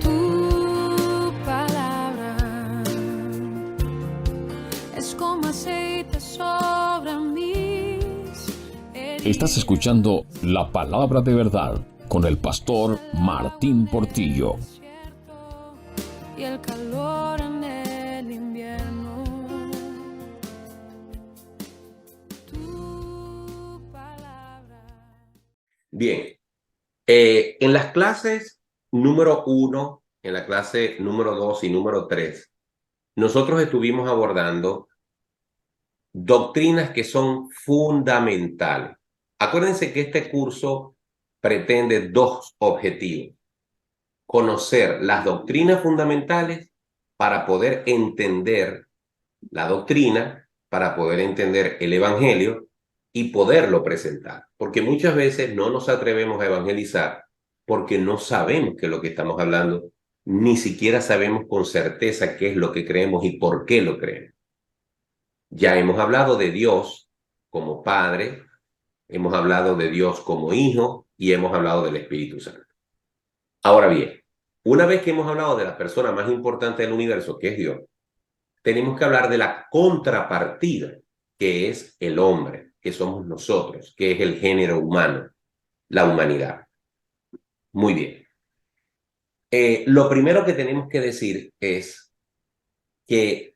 Tu palabra es como aceite sobre mis heridas. Estás escuchando La Palabra de Verdad con el pastor Martín Portillo. Y el calor en el invierno. Tu palabra. Bien, en las clases número 1, en la clase número 2 y número 3, nosotros estuvimos abordando doctrinas que son fundamentales. Acuérdense que este curso pretende dos objetivos: conocer las doctrinas fundamentales para poder entender la doctrina, para poder entender el evangelio y poderlo presentar. Porque muchas veces no nos atrevemos a evangelizar porque no sabemos qué es lo que estamos hablando, ni siquiera sabemos con certeza qué es lo que creemos y por qué lo creemos. Ya hemos hablado de Dios como Padre, hemos hablado de Dios como Hijo y hemos hablado del Espíritu Santo. Ahora bien, una vez que hemos hablado de la persona más importante del universo, que es Dios, tenemos que hablar de la contrapartida, que es el hombre, que somos nosotros, que es el género humano, la humanidad. Muy bien. Lo primero que tenemos que decir es que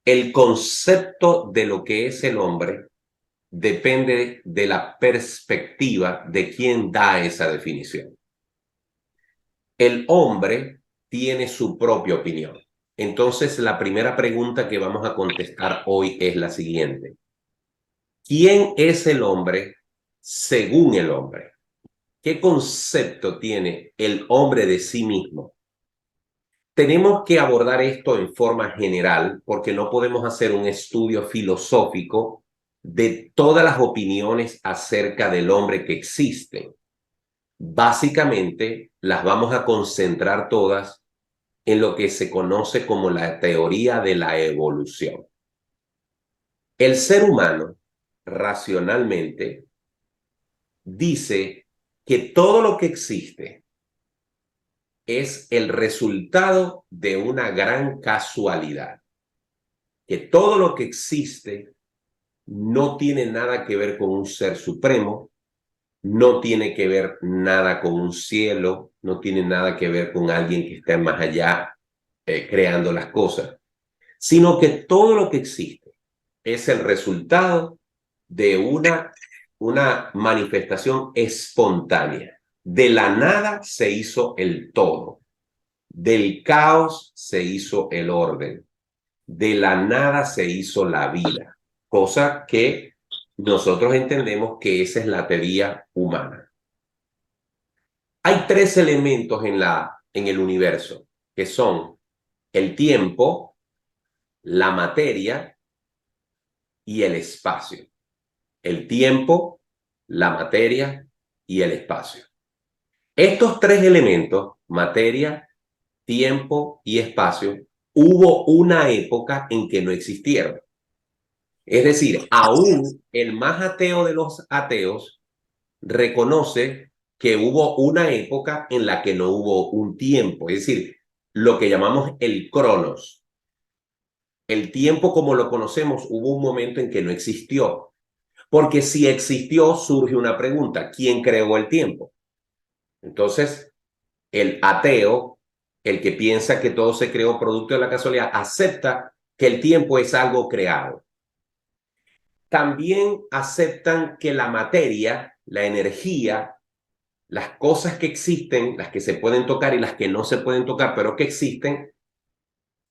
el concepto de lo que es el hombre depende de la perspectiva de quien da esa definición. El hombre tiene su propia opinión. Entonces, la primera pregunta que vamos a contestar hoy es la siguiente: ¿quién es el hombre según el hombre? ¿Qué concepto tiene el hombre de sí mismo? Tenemos que abordar esto en forma general porque no podemos hacer un estudio filosófico de todas las opiniones acerca del hombre que existen. Básicamente, las vamos a concentrar todas en lo que se conoce como la teoría de la evolución. El ser humano, racionalmente, dice que todo lo que existe es el resultado de una gran casualidad, que todo lo que existe no tiene nada que ver con un ser supremo, no tiene que ver nada con un cielo, no tiene nada que ver con alguien que está más allá creando las cosas, sino que todo lo que existe es el resultado de una manifestación espontánea. De la nada se hizo el todo, del caos se hizo el orden, de la nada se hizo la vida, cosa que nosotros entendemos que esa es la teoría humana. Hay tres elementos en el universo, que son el tiempo, la materia y el espacio. El tiempo, la materia y el espacio. Estos tres elementos, materia, tiempo y espacio, hubo una época en que no existieron. Es decir, aún el más ateo de los ateos reconoce que hubo una época en la que no hubo un tiempo, es decir, lo que llamamos el cronos. El tiempo como lo conocemos, hubo un momento en que no existió. Porque si existió, surge una pregunta: ¿quién creó el tiempo? Entonces, el ateo, el que piensa que todo se creó producto de la casualidad, acepta que el tiempo es algo creado. También aceptan que la materia, la energía, las cosas que existen, las que se pueden tocar y las que no se pueden tocar, pero que existen,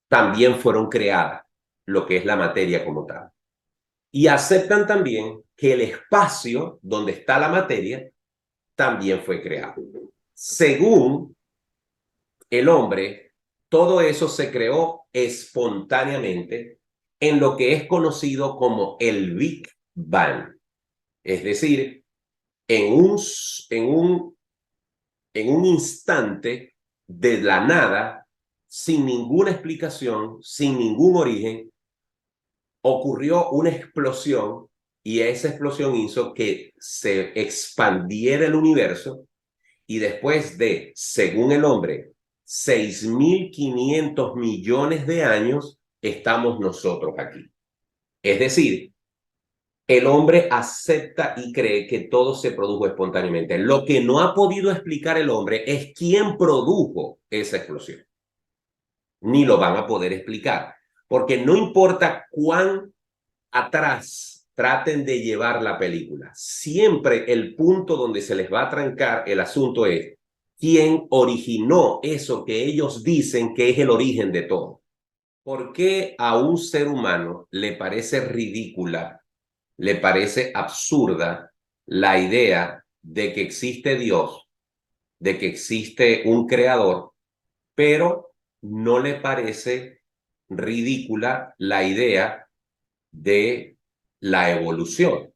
también fueron creadas, lo que es la materia como tal. Y aceptan también que el espacio donde está la materia también fue creado. Según el hombre, todo eso se creó espontáneamente en lo que es conocido como el Big Bang. Es decir, en un instante de la nada, sin ninguna explicación, sin ningún origen, ocurrió una explosión y esa explosión hizo que se expandiera el universo y después de, según el hombre, 6.500 millones de años estamos nosotros aquí. Es decir, el hombre acepta y cree que todo se produjo espontáneamente. Lo que no ha podido explicar el hombre es quién produjo esa explosión. Ni lo van a poder explicar, porque no importa cuán atrás traten de llevar la película, siempre el punto donde se les va a trancar el asunto es quién originó eso que ellos dicen que es el origen de todo. ¿Por qué a un ser humano le parece ridícula, le parece absurda la idea de que existe Dios, de que existe un creador, pero no le parece ridícula la idea de la evolución?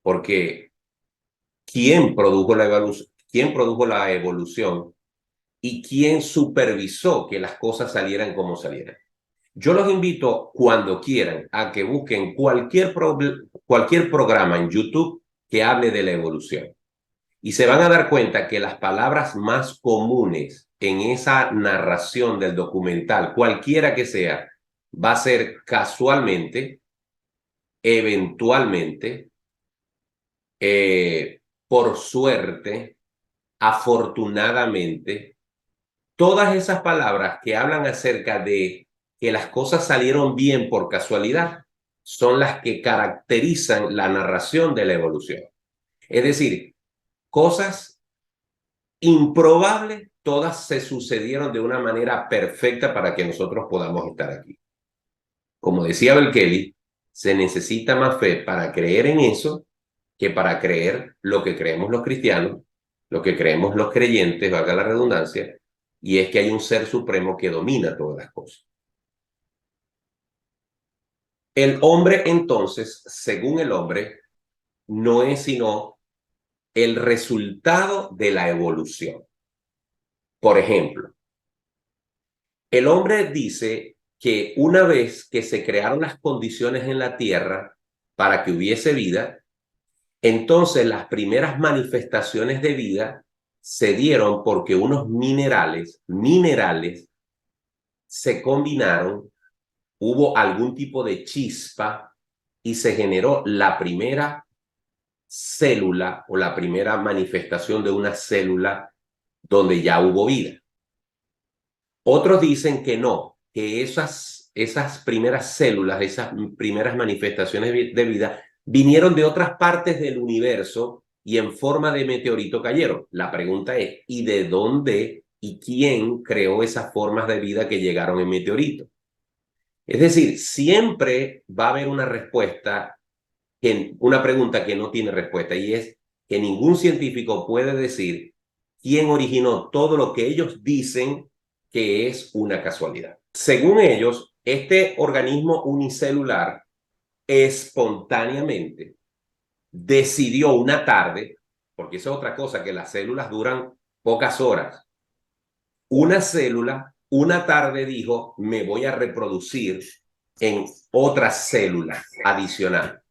Porque ¿quién produjo la evolución? ¿Quién produjo la evolución? ¿Y quién supervisó que las cosas salieran como salieran? Yo los invito cuando quieran a que busquen cualquier programa en YouTube que hable de la evolución. Y se van a dar cuenta que las palabras más comunes en esa narración del documental, cualquiera que sea, va a ser casualmente, eventualmente, por suerte, afortunadamente. Todas esas palabras que hablan acerca de que las cosas salieron bien por casualidad son las que caracterizan la narración de la evolución. Es decir, cosas improbables, todas se sucedieron de una manera perfecta para que nosotros podamos estar aquí. Como decía Bill Kelly, se necesita más fe para creer en eso que para creer lo que creemos los cristianos, lo que creemos los creyentes, valga la redundancia, y es que hay un ser supremo que domina todas las cosas. El hombre, entonces, según el hombre, no es sino el resultado de la evolución. Por ejemplo, el hombre dice que una vez que se crearon las condiciones en la tierra para que hubiese vida, entonces las primeras manifestaciones de vida se dieron porque unos minerales se combinaron, hubo algún tipo de chispa y se generó la primera célula o la primera manifestación de una célula donde ya hubo vida. Otros dicen que no, que esas primeras células, esas primeras manifestaciones de vida vinieron de otras partes del universo y en forma de meteorito cayeron. La pregunta es, ¿y de dónde y quién creó esas formas de vida que llegaron en meteorito? Es decir, siempre va a haber una respuesta, una pregunta que no tiene respuesta, y es que ningún científico puede decir quién originó todo lo que ellos dicen que es una casualidad. Según ellos, este organismo unicelular espontáneamente decidió una tarde, porque eso es otra cosa, que las células duran pocas horas. Una célula, una tarde dijo, me voy a reproducir en otra célula adicional.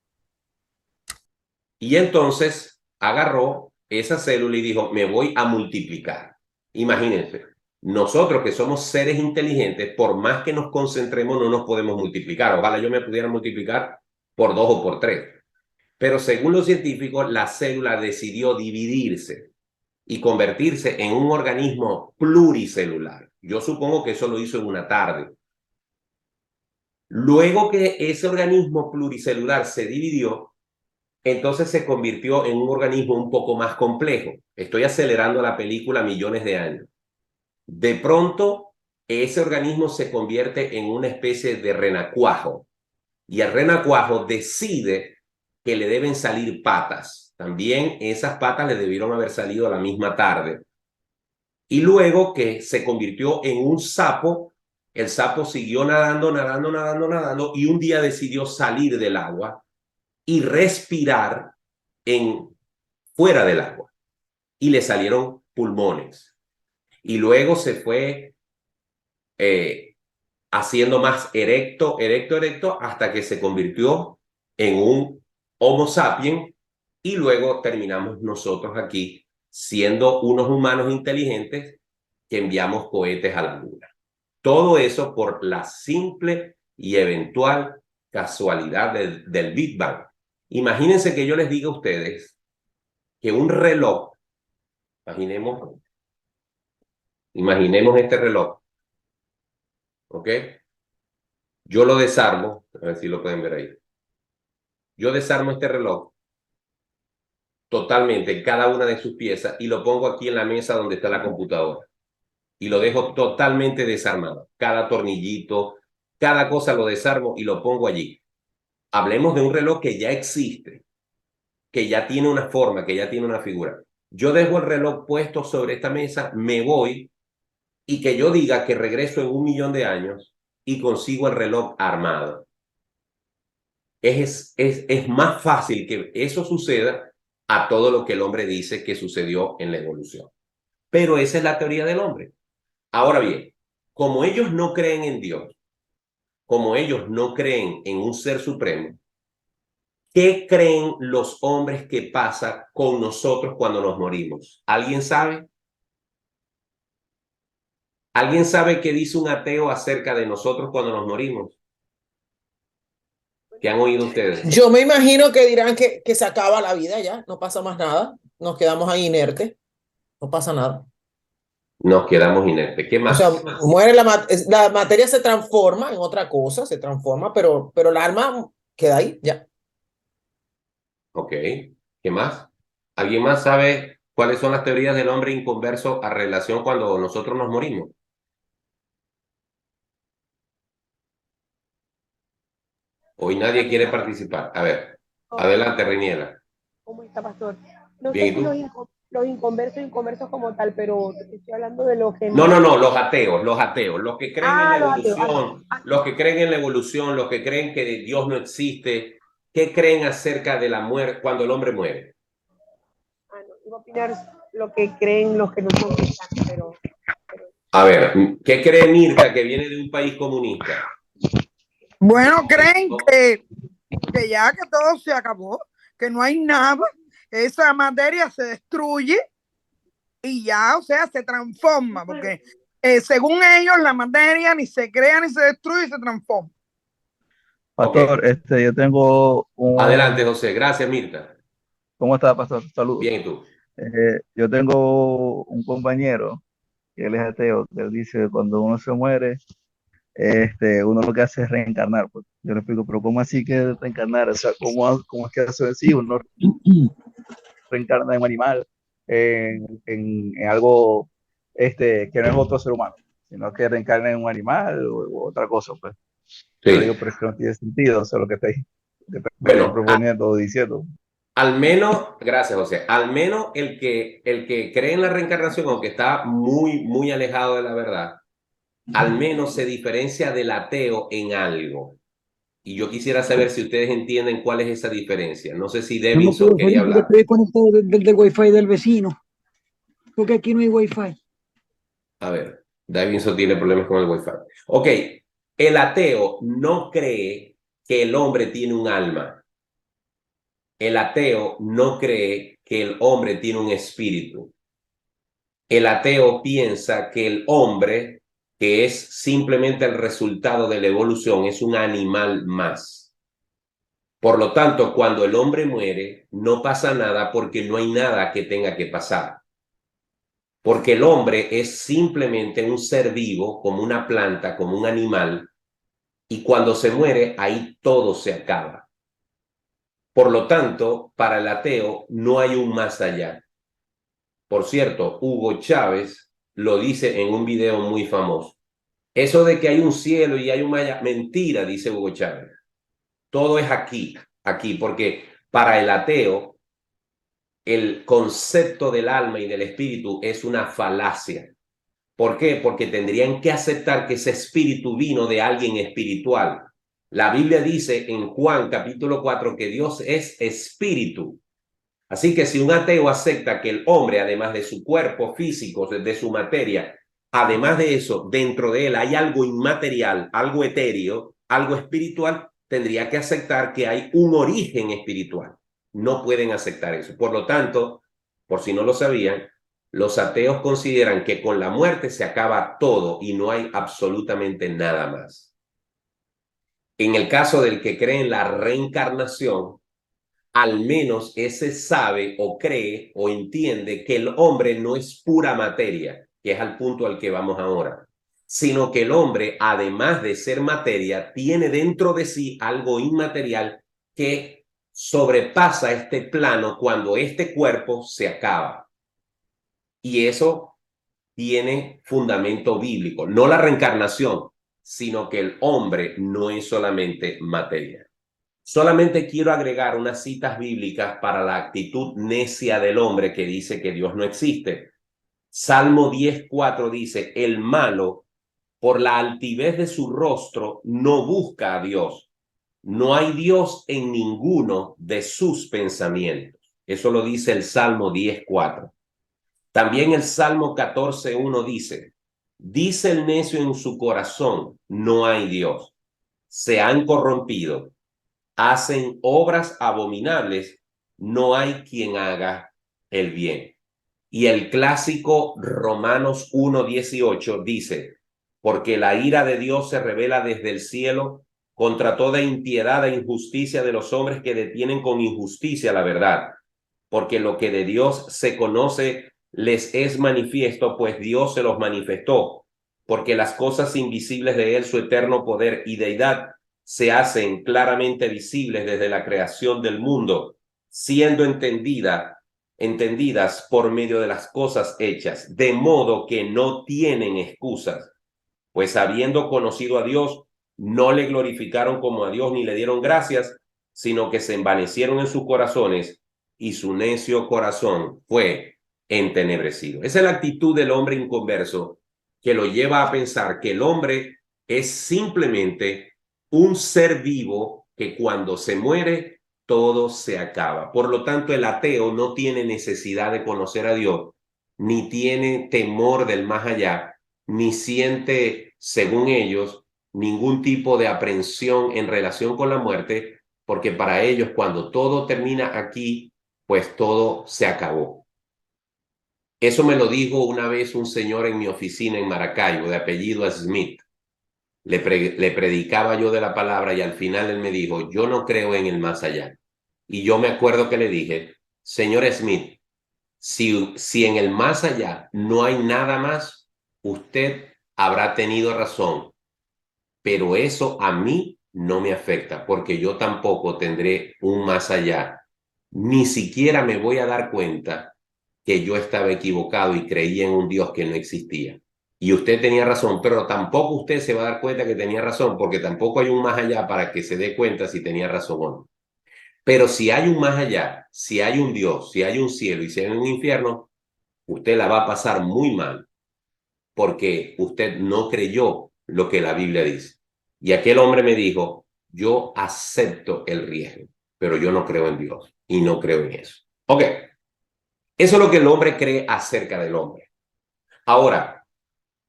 Y entonces agarró esa célula y dijo, me voy a multiplicar. Imagínense, nosotros que somos seres inteligentes, por más que nos concentremos, no nos podemos multiplicar. Ojalá yo me pudiera multiplicar por 2 o por 3. Pero según los científicos, la célula decidió dividirse y convertirse en un organismo pluricelular. Yo supongo que eso lo hizo en una tarde. Luego que ese organismo pluricelular se dividió, entonces se convirtió en un organismo un poco más complejo. Estoy acelerando la película millones de años. De pronto, ese organismo se convierte en una especie de renacuajo. Y el renacuajo decide que le deben salir patas. También esas patas le debieron haber salido a la misma tarde. Y luego que se convirtió en un sapo, el sapo siguió nadando, y un día decidió salir del agua y respirar fuera del agua. Y le salieron pulmones. Y luego se fue haciendo más erecto, hasta que se convirtió en un Homo sapiens, y luego terminamos nosotros aquí siendo unos humanos inteligentes que enviamos cohetes a la luna. Todo eso por la simple y eventual casualidad del Big Bang. Imagínense que yo les diga a ustedes que un reloj, imaginemos este reloj, ¿ok? Yo lo desarmo, a ver si lo pueden ver ahí. Yo desarmo este reloj totalmente en cada una de sus piezas y lo pongo aquí en la mesa donde está la computadora. Y lo dejo totalmente desarmado. Cada tornillito, cada cosa lo desarmo y lo pongo allí. Hablemos de un reloj que ya existe, que ya tiene una forma, que ya tiene una figura. Yo dejo el reloj puesto sobre esta mesa, me voy y que yo diga que regreso en 1.000.000 de años y consigo el reloj armado. Es más fácil que eso suceda a todo lo que el hombre dice que sucedió en la evolución. Pero esa es la teoría del hombre. Ahora bien, como ellos no creen en Dios, como ellos no creen en un ser supremo, ¿qué creen los hombres que pasa con nosotros cuando nos morimos? ¿Alguien sabe? ¿Alguien sabe qué dice un ateo acerca de nosotros cuando nos morimos? ¿Qué han oído ustedes? Yo me imagino que dirán que se acaba la vida ya, no pasa más nada, nos quedamos ahí inertes, no pasa nada. Nos quedamos inertes. ¿Qué O más? sea, muere la materia, se transforma en otra cosa, se transforma, pero el alma queda ahí, ya. Ok. ¿Qué más? ¿Alguien más sabe cuáles son las teorías del hombre inconverso a relación cuando nosotros nos morimos? Hoy nadie quiere participar. A ver, adelante, Reiniela. ¿Cómo está, pastor? No Bien, sé ¿y si tú? los inconversos como tal, pero estoy hablando de los que No, los ateos, los que creen en la los ateos. evolución, los que creen en la evolución, los que creen que Dios no existe. ¿Qué creen acerca de la muerte cuando el hombre muere? No, iba a opinar lo que creen los que no son cristianos, pero... A ver, ¿qué cree Mirta, que viene de un país comunista? Bueno, creen que ya que todo se acabó, que no hay nada, esa materia se destruye y ya, o sea, se transforma, porque según ellos la materia ni se crea ni se destruye, se transforma. Pastor, Okay. yo tengo un... Adelante, José. Gracias, Mirta. ¿Cómo está, pastor? Saludos. Bien, ¿y tú? Yo tengo un compañero que él es ateo, que él dice que cuando uno se muere, uno lo que hace es reencarnar. Pues. Yo le explico, pero ¿cómo así que reencarnar? O sea, ¿cómo es que hace así? Uno reencarna en un animal, en algo que no es otro ser humano, sino que reencarna en un animal o otra cosa, pues. Sí. Yo digo, pero es que no tiene sentido, o sea, lo que estáis proponiendo o diciendo. Al menos, gracias, José, al menos el que cree en la reencarnación, aunque está muy, muy alejado de la verdad, al menos se diferencia del ateo en algo. Y yo quisiera saber si ustedes entienden cuál es esa diferencia. No sé si Davidson quería hablar. Estoy conectado del Wi-Fi del vecino, porque aquí no hay Wi-Fi. A ver, Davidson tiene problemas con el Wi-Fi. Ok, el ateo no cree que el hombre tiene un alma. El ateo no cree que el hombre tiene un espíritu. El ateo piensa que el hombre, que es simplemente el resultado de la evolución, es un animal más. Por lo tanto, cuando el hombre muere, no pasa nada porque no hay nada que tenga que pasar. Porque el hombre es simplemente un ser vivo, como una planta, como un animal, y cuando se muere, ahí todo se acaba. Por lo tanto, para el ateo no hay un más allá. Por cierto, Hugo Chávez lo dice en un video muy famoso. Eso de que hay un cielo y hay un más allá, mentira, dice Hugo Chávez. Todo es aquí, porque para el ateo, el concepto del alma y del espíritu es una falacia. ¿Por qué? Porque tendrían que aceptar que ese espíritu vino de alguien espiritual. La Biblia dice en Juan capítulo 4 que Dios es espíritu. Así que si un ateo acepta que el hombre, además de su cuerpo físico, de su materia, además de eso, dentro de él hay algo inmaterial, algo etéreo, algo espiritual, tendría que aceptar que hay un origen espiritual. No pueden aceptar eso. Por lo tanto, por si no lo sabían, Los ateos consideran que con la muerte se acaba todo y no hay absolutamente nada más. En el caso del que cree en la reencarnación, al menos ese sabe o cree o entiende que el hombre no es pura materia, que es al punto al que vamos ahora, sino que el hombre, además de ser materia, tiene dentro de sí algo inmaterial que sobrepasa este plano cuando este cuerpo se acaba. Y eso tiene fundamento bíblico, no la reencarnación, sino que el hombre no es solamente materia. Solamente quiero agregar unas citas bíblicas para la actitud necia del hombre que dice que Dios no existe. Salmo 10:4 dice, el malo, por la altivez de su rostro, no busca a Dios. No hay Dios en ninguno de sus pensamientos. Eso lo dice el Salmo 10:4. También el Salmo 14:1 dice el necio en su corazón, no hay Dios. Se han corrompido, hacen obras abominables, no hay quien haga el bien. Y el clásico Romanos 1:18 dice, porque la ira de Dios se revela desde el cielo contra toda impiedad e injusticia de los hombres que detienen con injusticia la verdad, porque lo que de Dios se conoce les es manifiesto, pues Dios se los manifestó, porque las cosas invisibles de él, su eterno poder y deidad, se hacen claramente visibles desde la creación del mundo, siendo entendidas por medio de las cosas hechas, de modo que no tienen excusas, pues habiendo conocido a Dios, no le glorificaron como a Dios ni le dieron gracias, sino que se envanecieron en sus corazones y su necio corazón fue entenebrecido. Esa es la actitud del hombre inconverso que lo lleva a pensar que el hombre es simplemente un ser vivo que cuando se muere todo se acaba. Por lo tanto, el ateo no tiene necesidad de conocer a Dios, ni tiene temor del más allá, ni siente, según ellos, ningún tipo de aprensión en relación con la muerte, porque para ellos cuando todo termina aquí, pues todo se acabó. Eso me lo dijo una vez un señor en mi oficina en Maracaibo, de apellido Smith. Le predicaba yo de la palabra y al final él me dijo, yo no creo en el más allá. Y yo me acuerdo que le dije, señor Smith, si en el más allá no hay nada más, usted habrá tenido razón, pero eso a mí no me afecta porque yo tampoco tendré un más allá. Ni siquiera me voy a dar cuenta que yo estaba equivocado y creía en un Dios que no existía. Y usted tenía razón, pero tampoco usted se va a dar cuenta que tenía razón, porque tampoco hay un más allá para que se dé cuenta si tenía razón o no. Pero si hay un más allá, si hay un Dios, si hay un cielo y si hay un infierno, usted la va a pasar muy mal, porque usted no creyó lo que la Biblia dice. Y aquel hombre me dijo, yo acepto el riesgo, pero yo no creo en Dios y no creo en eso. Ok, eso es lo que el hombre cree acerca del hombre. Ahora,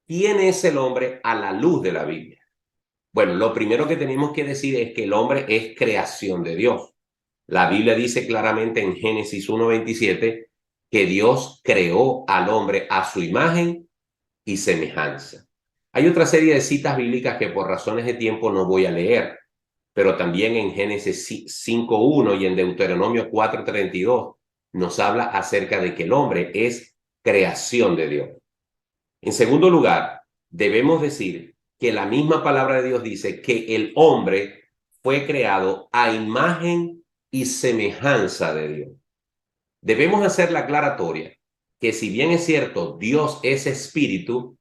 ¿quién es el hombre a la luz de la Biblia? Bueno, lo primero que tenemos que decir es que el hombre es creación de Dios. La Biblia dice claramente en Génesis 1:27 que Dios creó al hombre a su imagen y semejanza. Hay otra serie de citas bíblicas que por razones de tiempo no voy a leer, pero también en Génesis 5:1 y en Deuteronomio 4:32 nos habla acerca de que el hombre es creación de Dios. En segundo lugar, debemos decir que la misma palabra de Dios dice que el hombre fue creado a imagen y semejanza de Dios. Debemos hacer la aclaratoria que si bien es cierto, Dios es espíritu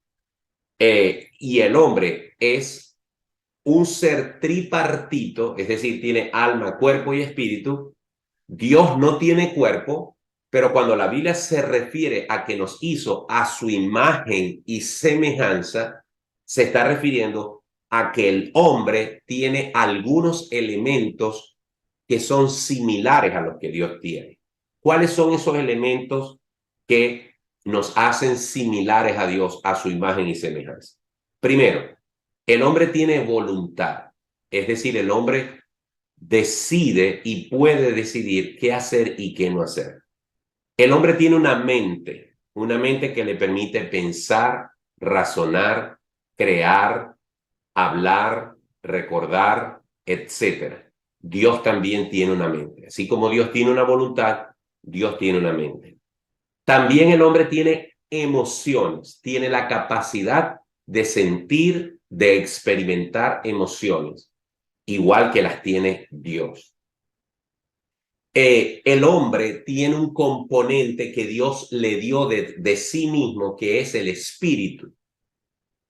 y el hombre es un ser tripartito, es decir, tiene alma, cuerpo y espíritu, Dios no tiene cuerpo, pero cuando la Biblia se refiere a que nos hizo a su imagen y semejanza, se está refiriendo a que el hombre tiene algunos elementos que son similares a los que Dios tiene. ¿Cuáles son esos elementos que nos hacen similares a Dios, a su imagen y semejanza? Primero, el hombre tiene voluntad, es decir, el hombre decide y puede decidir qué hacer y qué no hacer. El hombre tiene una mente una mente que le permite pensar, razonar, crear, hablar, recordar, etc. Dios también tiene una mente. Así como Dios tiene una voluntad, Dios tiene una mente. También el hombre tiene emociones, tiene la capacidad de sentir, de experimentar emociones, igual que las tiene Dios. El hombre tiene un componente que Dios le dio de sí mismo, que es el espíritu.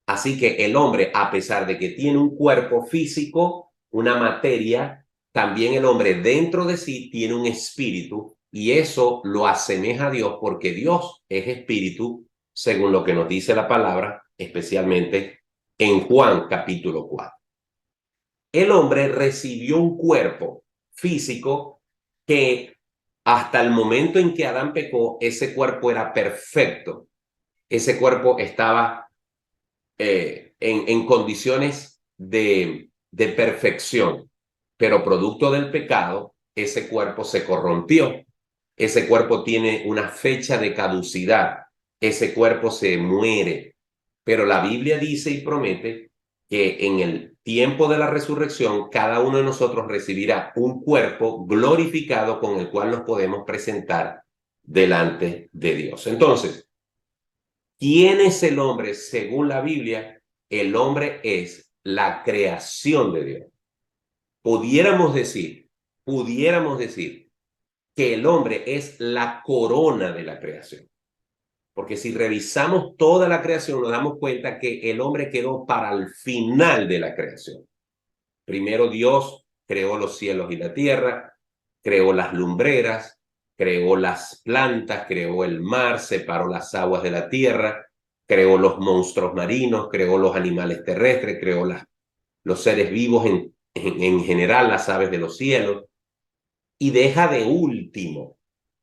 Así que el hombre, a pesar de que tiene un cuerpo físico, una materia, también el hombre dentro de sí tiene un espíritu, y eso lo asemeja a Dios, porque Dios es espíritu, según lo que nos dice la palabra, especialmente en Juan capítulo 4. El hombre recibió un cuerpo físico que hasta el momento en que Adán pecó, ese cuerpo era perfecto. Ese cuerpo estaba en condiciones de perfección, pero producto del pecado, ese cuerpo se corrompió. Ese cuerpo tiene una fecha de caducidad. Ese cuerpo se muere. Pero la Biblia dice y promete que en el tiempo de la resurrección, cada uno de nosotros recibirá un cuerpo glorificado con el cual nos podemos presentar delante de Dios. Entonces, ¿quién es el hombre según la Biblia? El hombre es la creación de Dios. Pudiéramos decir que el hombre es la corona de la creación. Porque si revisamos toda la creación, nos damos cuenta que el hombre quedó para el final de la creación. Primero Dios creó los cielos y la tierra, creó las lumbreras, creó las plantas, creó el mar, separó las aguas de la tierra, creó los monstruos marinos, creó los animales terrestres, creó los seres vivos en general, las aves de los cielos, y deja de último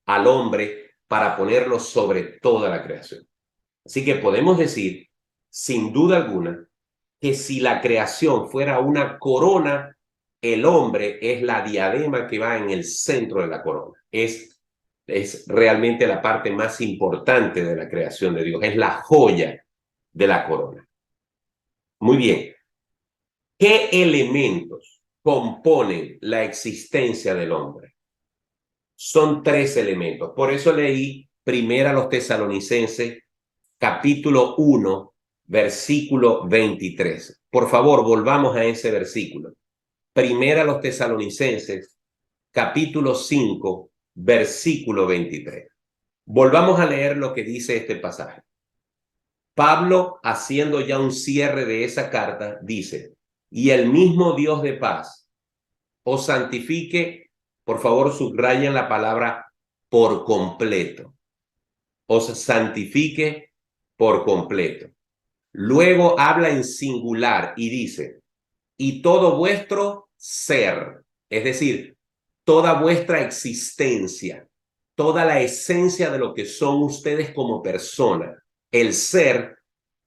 al hombre para ponerlo sobre toda la creación. Así que podemos decir, sin duda alguna, que si la creación fuera una corona, el hombre es la diadema que va en el centro de la corona. Es realmente la parte más importante de la creación de Dios, es la joya de la corona. Muy bien. ¿Qué elementos componen la existencia del hombre? Son 3 elementos. Por eso leí primero a los Tesalonicenses, capítulo 1, versículo 23. Por favor, volvamos a ese versículo. Primero a los Tesalonicenses, capítulo 5, versículo 23. Volvamos a leer lo que dice este pasaje. Pablo, haciendo ya un cierre de esa carta, dice: y el mismo Dios de paz os santifique. Por favor, subrayen la palabra por completo. Os santifique por completo. Luego habla en singular y dice: y todo vuestro ser, es decir, toda vuestra existencia, toda la esencia de lo que son ustedes como persona, el ser,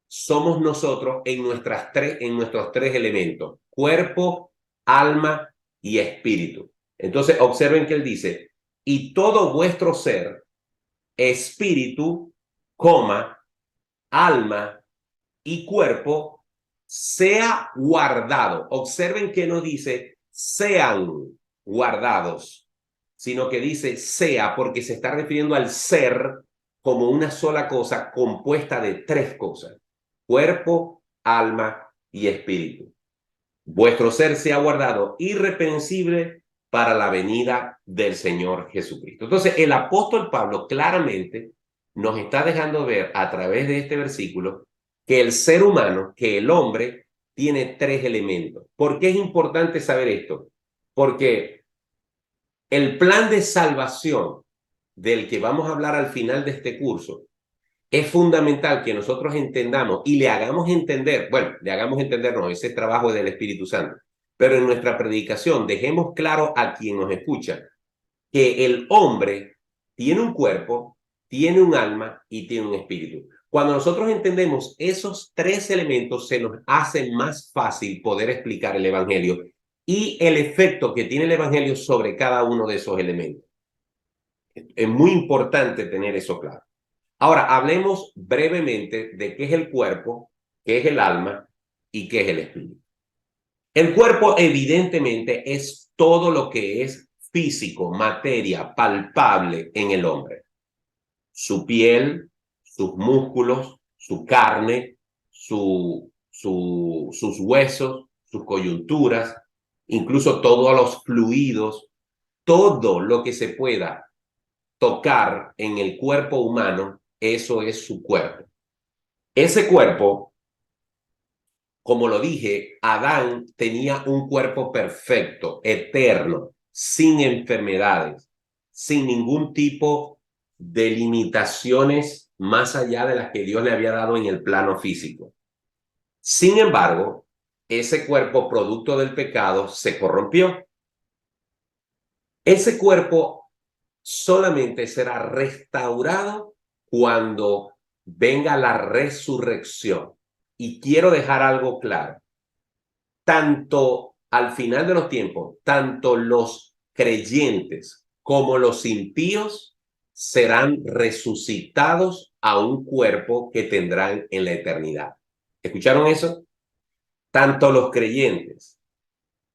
somos nosotros en nuestros 3 elementos: cuerpo, alma y espíritu. Entonces, observen que él dice: y todo vuestro ser, espíritu, alma y cuerpo, sea guardado. Observen que no dice sean guardados, sino que dice sea, porque se está refiriendo al ser como una sola cosa compuesta de 3 cosas: cuerpo, alma y espíritu. Vuestro ser sea guardado irreprensible para la venida del Señor Jesucristo. Entonces, el apóstol Pablo claramente nos está dejando ver a través de este versículo que el ser humano, que el hombre, tiene 3 elementos. ¿Por qué es importante saber esto? Porque el plan de salvación del que vamos a hablar al final de este curso es fundamental que nosotros entendamos y le hagamos entender, no, ese trabajo es del Espíritu Santo, pero en nuestra predicación dejemos claro a quien nos escucha que el hombre tiene un cuerpo, tiene un alma y tiene un espíritu. Cuando nosotros entendemos esos 3 elementos, se nos hace más fácil poder explicar el Evangelio y el efecto que tiene el Evangelio sobre cada uno de esos elementos. Es muy importante tener eso claro. Ahora, hablemos brevemente de qué es el cuerpo, qué es el alma y qué es el espíritu. El cuerpo evidentemente es todo lo que es físico, materia, palpable en el hombre. Su piel, sus músculos, su carne, sus huesos, sus coyunturas, incluso todos los fluidos, todo lo que se pueda tocar en el cuerpo humano, eso es su cuerpo. Ese cuerpo, como lo dije, Adán tenía un cuerpo perfecto, eterno, sin enfermedades, sin ningún tipo de limitaciones más allá de las que Dios le había dado en el plano físico. Sin embargo, ese cuerpo, producto del pecado, se corrompió. Ese cuerpo solamente será restaurado cuando venga la resurrección. Y quiero dejar algo claro. Tanto al final de los tiempos, tanto los creyentes como los impíos serán resucitados a un cuerpo que tendrán en la eternidad. ¿Escucharon eso? Tanto los creyentes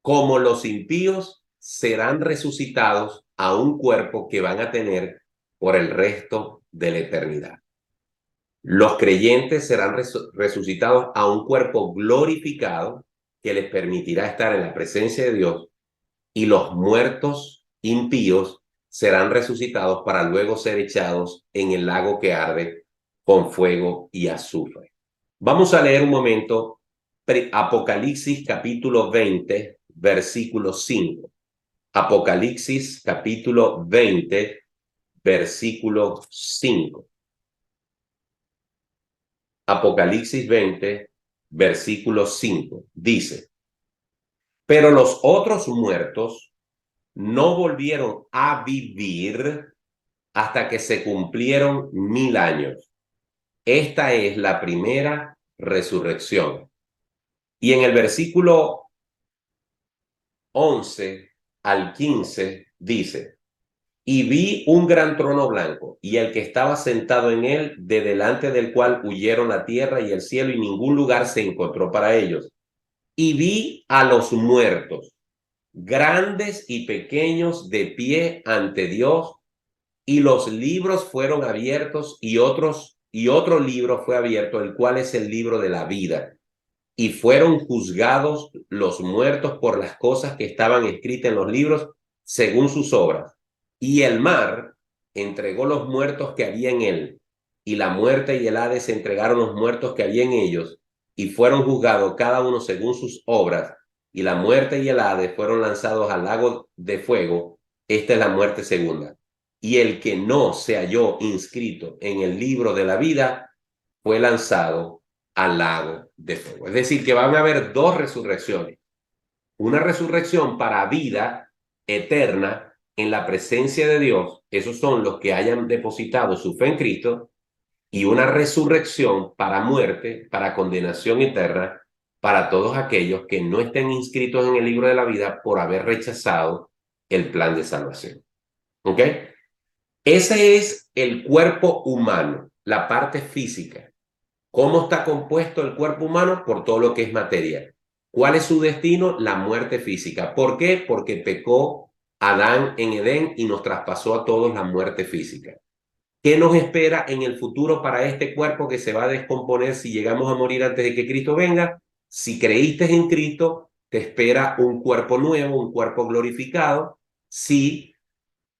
como los impíos serán resucitados a un cuerpo que van a tener por el resto de la eternidad. Los creyentes serán resucitados a un cuerpo glorificado que les permitirá estar en la presencia de Dios, y los muertos impíos serán resucitados para luego ser echados en el lago que arde con fuego y azufre. Vamos a leer un momento Apocalipsis capítulo 20, versículo 5. Apocalipsis capítulo 20, versículo 5. Apocalipsis 20, versículo 5. Dice: pero los otros muertos no volvieron a vivir hasta que se cumplieron 1000 años. Esta es la primera resurrección. Y en el versículo 11 al 15 dice: y vi un gran trono blanco, y el que estaba sentado en él, de delante del cual huyeron la tierra y el cielo, y ningún lugar se encontró para ellos. Y vi a los muertos, grandes y pequeños, de pie ante Dios, y los libros fueron abiertos, y otro libro fue abierto, el cual es el libro de la vida. Y fueron juzgados los muertos por las cosas que estaban escritas en los libros, según sus obras. Y el mar entregó los muertos que había en él, y la muerte y el Hades entregaron los muertos que había en ellos, y fueron juzgados cada uno según sus obras, y la muerte y el Hades fueron lanzados al lago de fuego. Esta es la muerte segunda. Y el que no se halló inscrito en el libro de la vida fue lanzado al lago de fuego. Es decir, que van a haber dos resurrecciones. Una resurrección para vida eterna en la presencia de Dios, esos son los que hayan depositado su fe en Cristo, y una resurrección para muerte, para condenación eterna, para todos aquellos que no estén inscritos en el libro de la vida por haber rechazado el plan de salvación. ¿Ok? Ese es el cuerpo humano, la parte física. ¿Cómo está compuesto el cuerpo humano? Por todo lo que es materia. ¿Cuál es su destino? La muerte física. ¿Por qué? Porque pecó Adán en Edén y nos traspasó a todos la muerte física. ¿Qué nos espera en el futuro para este cuerpo que se va a descomponer si llegamos a morir antes de que Cristo venga? Si creíste en Cristo, te espera un cuerpo nuevo, un cuerpo glorificado. Si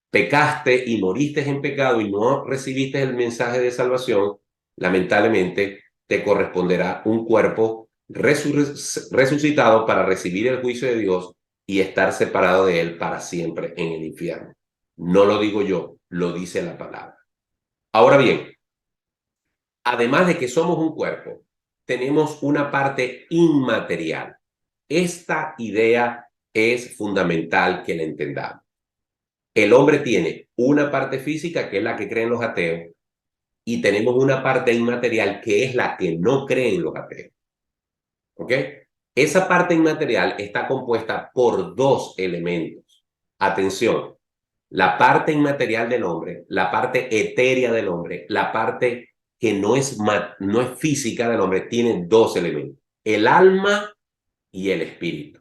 pecaste y moriste en pecado y no recibiste el mensaje de salvación, lamentablemente te corresponderá un cuerpo resucitado para recibir el juicio de Dios y estar separado de él para siempre en el infierno. No lo digo yo, lo dice la palabra. Ahora bien, además de que somos un cuerpo, tenemos una parte inmaterial. Esta idea es fundamental que la entendamos. El hombre tiene una parte física, que es la que creen los ateos, y tenemos una parte inmaterial, que es la que no creen los ateos. ¿Ok? Esa parte inmaterial está compuesta por dos elementos. Atención, la parte inmaterial del hombre, la parte etérea del hombre, la parte que no es física del hombre, tiene dos elementos, el alma y el espíritu.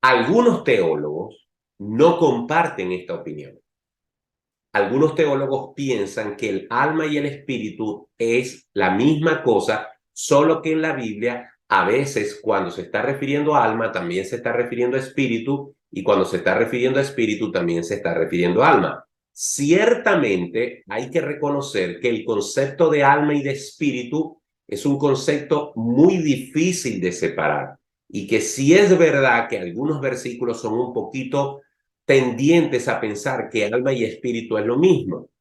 Algunos teólogos no comparten esta opinión. Algunos teólogos piensan que el alma y el espíritu es la misma cosa, solo que en la Biblia a veces cuando se está refiriendo a alma también se está refiriendo a espíritu, y cuando se está refiriendo a espíritu también se está refiriendo a alma. Ciertamente hay que reconocer que el concepto de alma y de espíritu es un concepto muy difícil de separar, y que sí es verdad que algunos versículos son un poquito tendientes a pensar que alma y espíritu es lo mismo.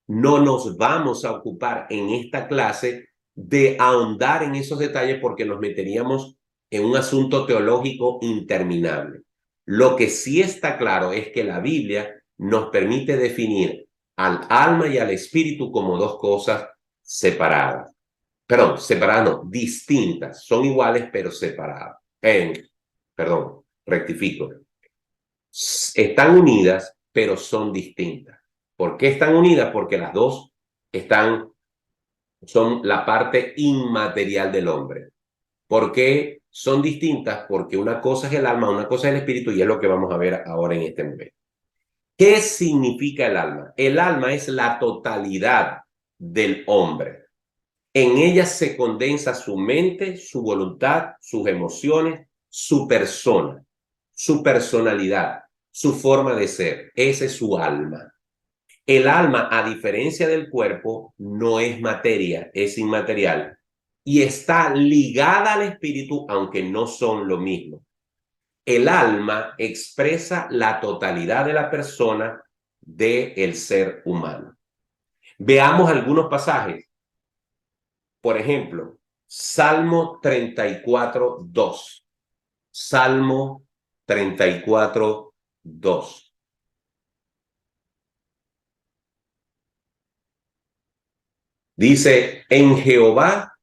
No nos vamos a ocupar en esta clase de ahondar en esos detalles porque nos meteríamos en un asunto teológico interminable. Lo que sí está claro es que la Biblia nos permite definir al alma y al espíritu como dos cosas separadas. Perdón, separadas no, distintas. Son iguales pero separadas. Perdón, rectifico. Están unidas, pero son distintas. ¿Por qué están unidas? Porque las dos son la parte inmaterial del hombre. ¿Por qué son distintas? Porque una cosa es el alma, una cosa es el espíritu, y es lo que vamos a ver ahora en este momento. ¿Qué significa el alma? El alma es la totalidad del hombre. En ella se condensa su mente, su voluntad, sus emociones, su persona, su personalidad, su forma de ser. Ese es su alma. El alma, a diferencia del cuerpo, no es materia, es inmaterial y está ligada al espíritu, aunque no son lo mismo. El alma expresa la totalidad de la persona del ser humano. Veamos algunos pasajes. Por ejemplo, Salmo 34:2. Salmo 34:2. Dice, en Jehová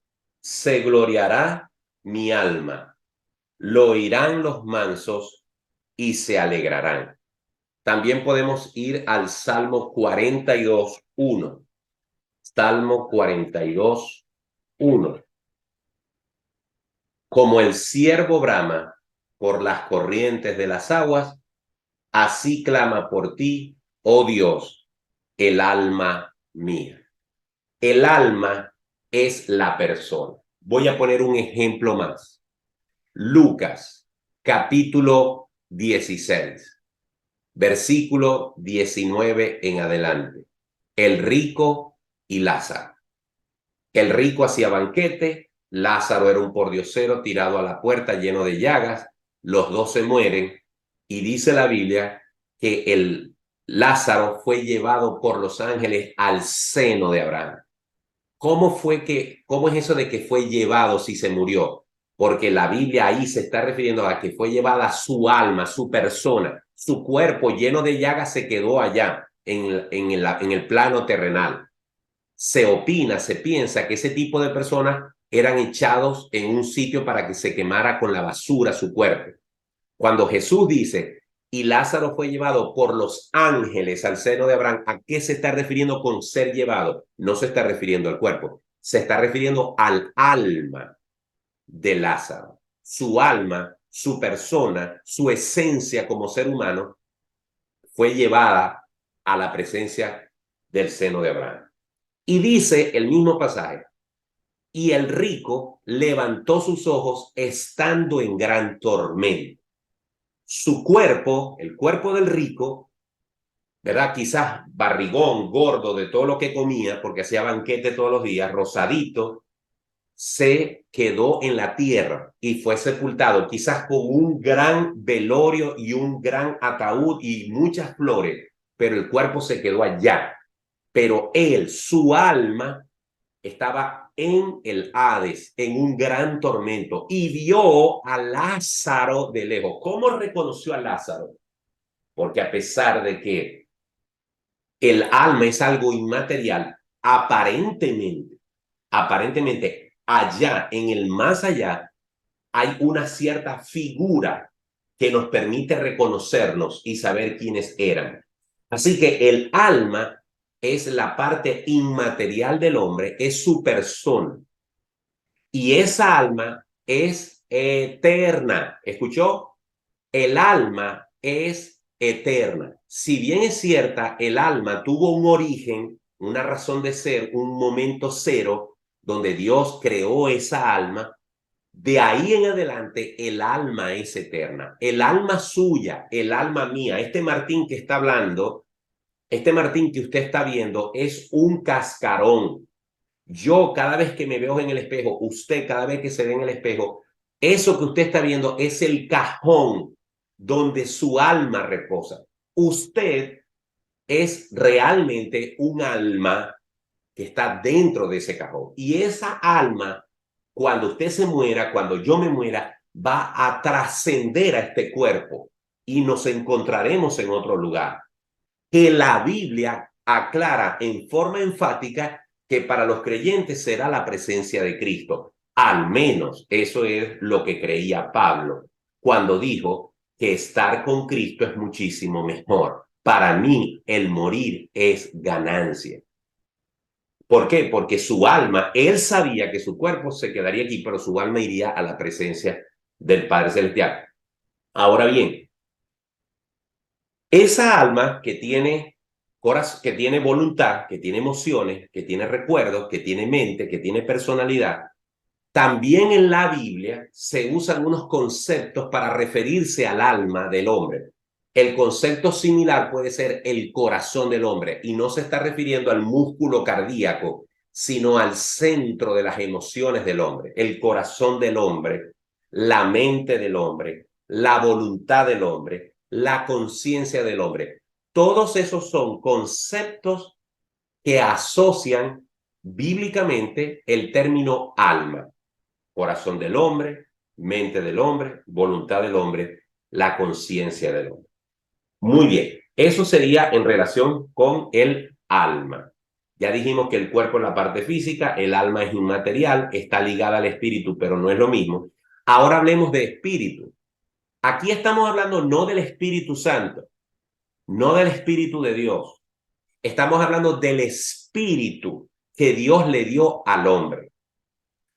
se gloriará mi alma, lo oirán los mansos y se alegrarán. También podemos ir al Salmo 42:1. Salmo 42:1. Como el ciervo brama por las corrientes de las aguas, así clama por ti, oh Dios, el alma mía. El alma es la persona. Voy a poner un ejemplo más. Lucas, capítulo 16, versículo 19 en adelante. El rico y Lázaro. El rico hacía banquete, Lázaro era un pordiosero tirado a la puerta lleno de llagas, los dos se mueren, y dice la Biblia que el Lázaro fue llevado por los ángeles al seno de Abraham. ¿Cómo es eso de que fue llevado si se murió? Porque la Biblia ahí se está refiriendo a que fue llevada su alma, su persona, su cuerpo lleno de llagas se quedó allá en el plano terrenal. Se opina, se piensa que ese tipo de personas eran echados en un sitio para que se quemara con la basura su cuerpo. Cuando Jesús dice, y Lázaro fue llevado por los ángeles al seno de Abraham, ¿a qué se está refiriendo con ser llevado? No se está refiriendo al cuerpo, se está refiriendo al alma de Lázaro. Su alma, su persona, su esencia como ser humano fue llevada a la presencia del seno de Abraham. Y dice el mismo pasaje, y el rico levantó sus ojos estando en gran tormento. Su cuerpo, el cuerpo del rico, ¿verdad? Quizás barrigón, gordo de todo lo que comía, porque hacía banquete todos los días, rosadito, se quedó en la tierra y fue sepultado, quizás con un gran velorio y un gran ataúd y muchas flores, pero el cuerpo se quedó allá. Pero él, su alma, estaba en el Hades, en un gran tormento, y vio a Lázaro de lejos. ¿Cómo reconoció a Lázaro? Porque a pesar de que el alma es algo inmaterial, aparentemente, allá, en el más allá, hay una cierta figura que nos permite reconocernos y saber quiénes eran. Así que el alma es la parte inmaterial del hombre, es su persona. Y esa alma es eterna. ¿Escuchó? El alma es eterna. Si bien es cierta, el alma tuvo un origen, una razón de ser, un momento cero, donde Dios creó esa alma. De ahí en adelante, el alma es eterna. El alma suya, el alma mía, este Martín que está hablando, este Martín que usted está viendo, es un cascarón. Yo cada vez que me veo en el espejo, usted cada vez que se ve en el espejo, eso que usted está viendo es el cajón donde su alma reposa. Usted es realmente un alma que está dentro de ese cajón. Y esa alma, cuando usted se muera, cuando yo me muera, va a trascender a este cuerpo y nos encontraremos en otro lugar. Que la Biblia aclara en forma enfática que para los creyentes será la presencia de Cristo. Al menos eso es lo que creía Pablo cuando dijo que estar con Cristo es muchísimo mejor. Para mí, el morir es ganancia. ¿Por qué? Porque su alma, él sabía que su cuerpo se quedaría aquí, pero su alma iría a la presencia del Padre Celestial. Ahora bien, esa alma que tiene voluntad, que tiene emociones, que tiene recuerdos, que tiene mente, que tiene personalidad, también en la Biblia se usan unos conceptos para referirse al alma del hombre. El concepto similar puede ser el corazón del hombre, y no se está refiriendo al músculo cardíaco, sino al centro de las emociones del hombre, el corazón del hombre, la mente del hombre, la voluntad del hombre, la conciencia del hombre. Todos esos son conceptos que asocian bíblicamente el término alma. Corazón del hombre, mente del hombre, voluntad del hombre, la conciencia del hombre. Muy bien, eso sería en relación con el alma. Ya dijimos que el cuerpo es la parte física, el alma es inmaterial, está ligada al espíritu, pero no es lo mismo. Ahora hablemos de espíritu. Aquí estamos hablando no del Espíritu Santo, no del Espíritu de Dios. Estamos hablando del espíritu que Dios le dio al hombre.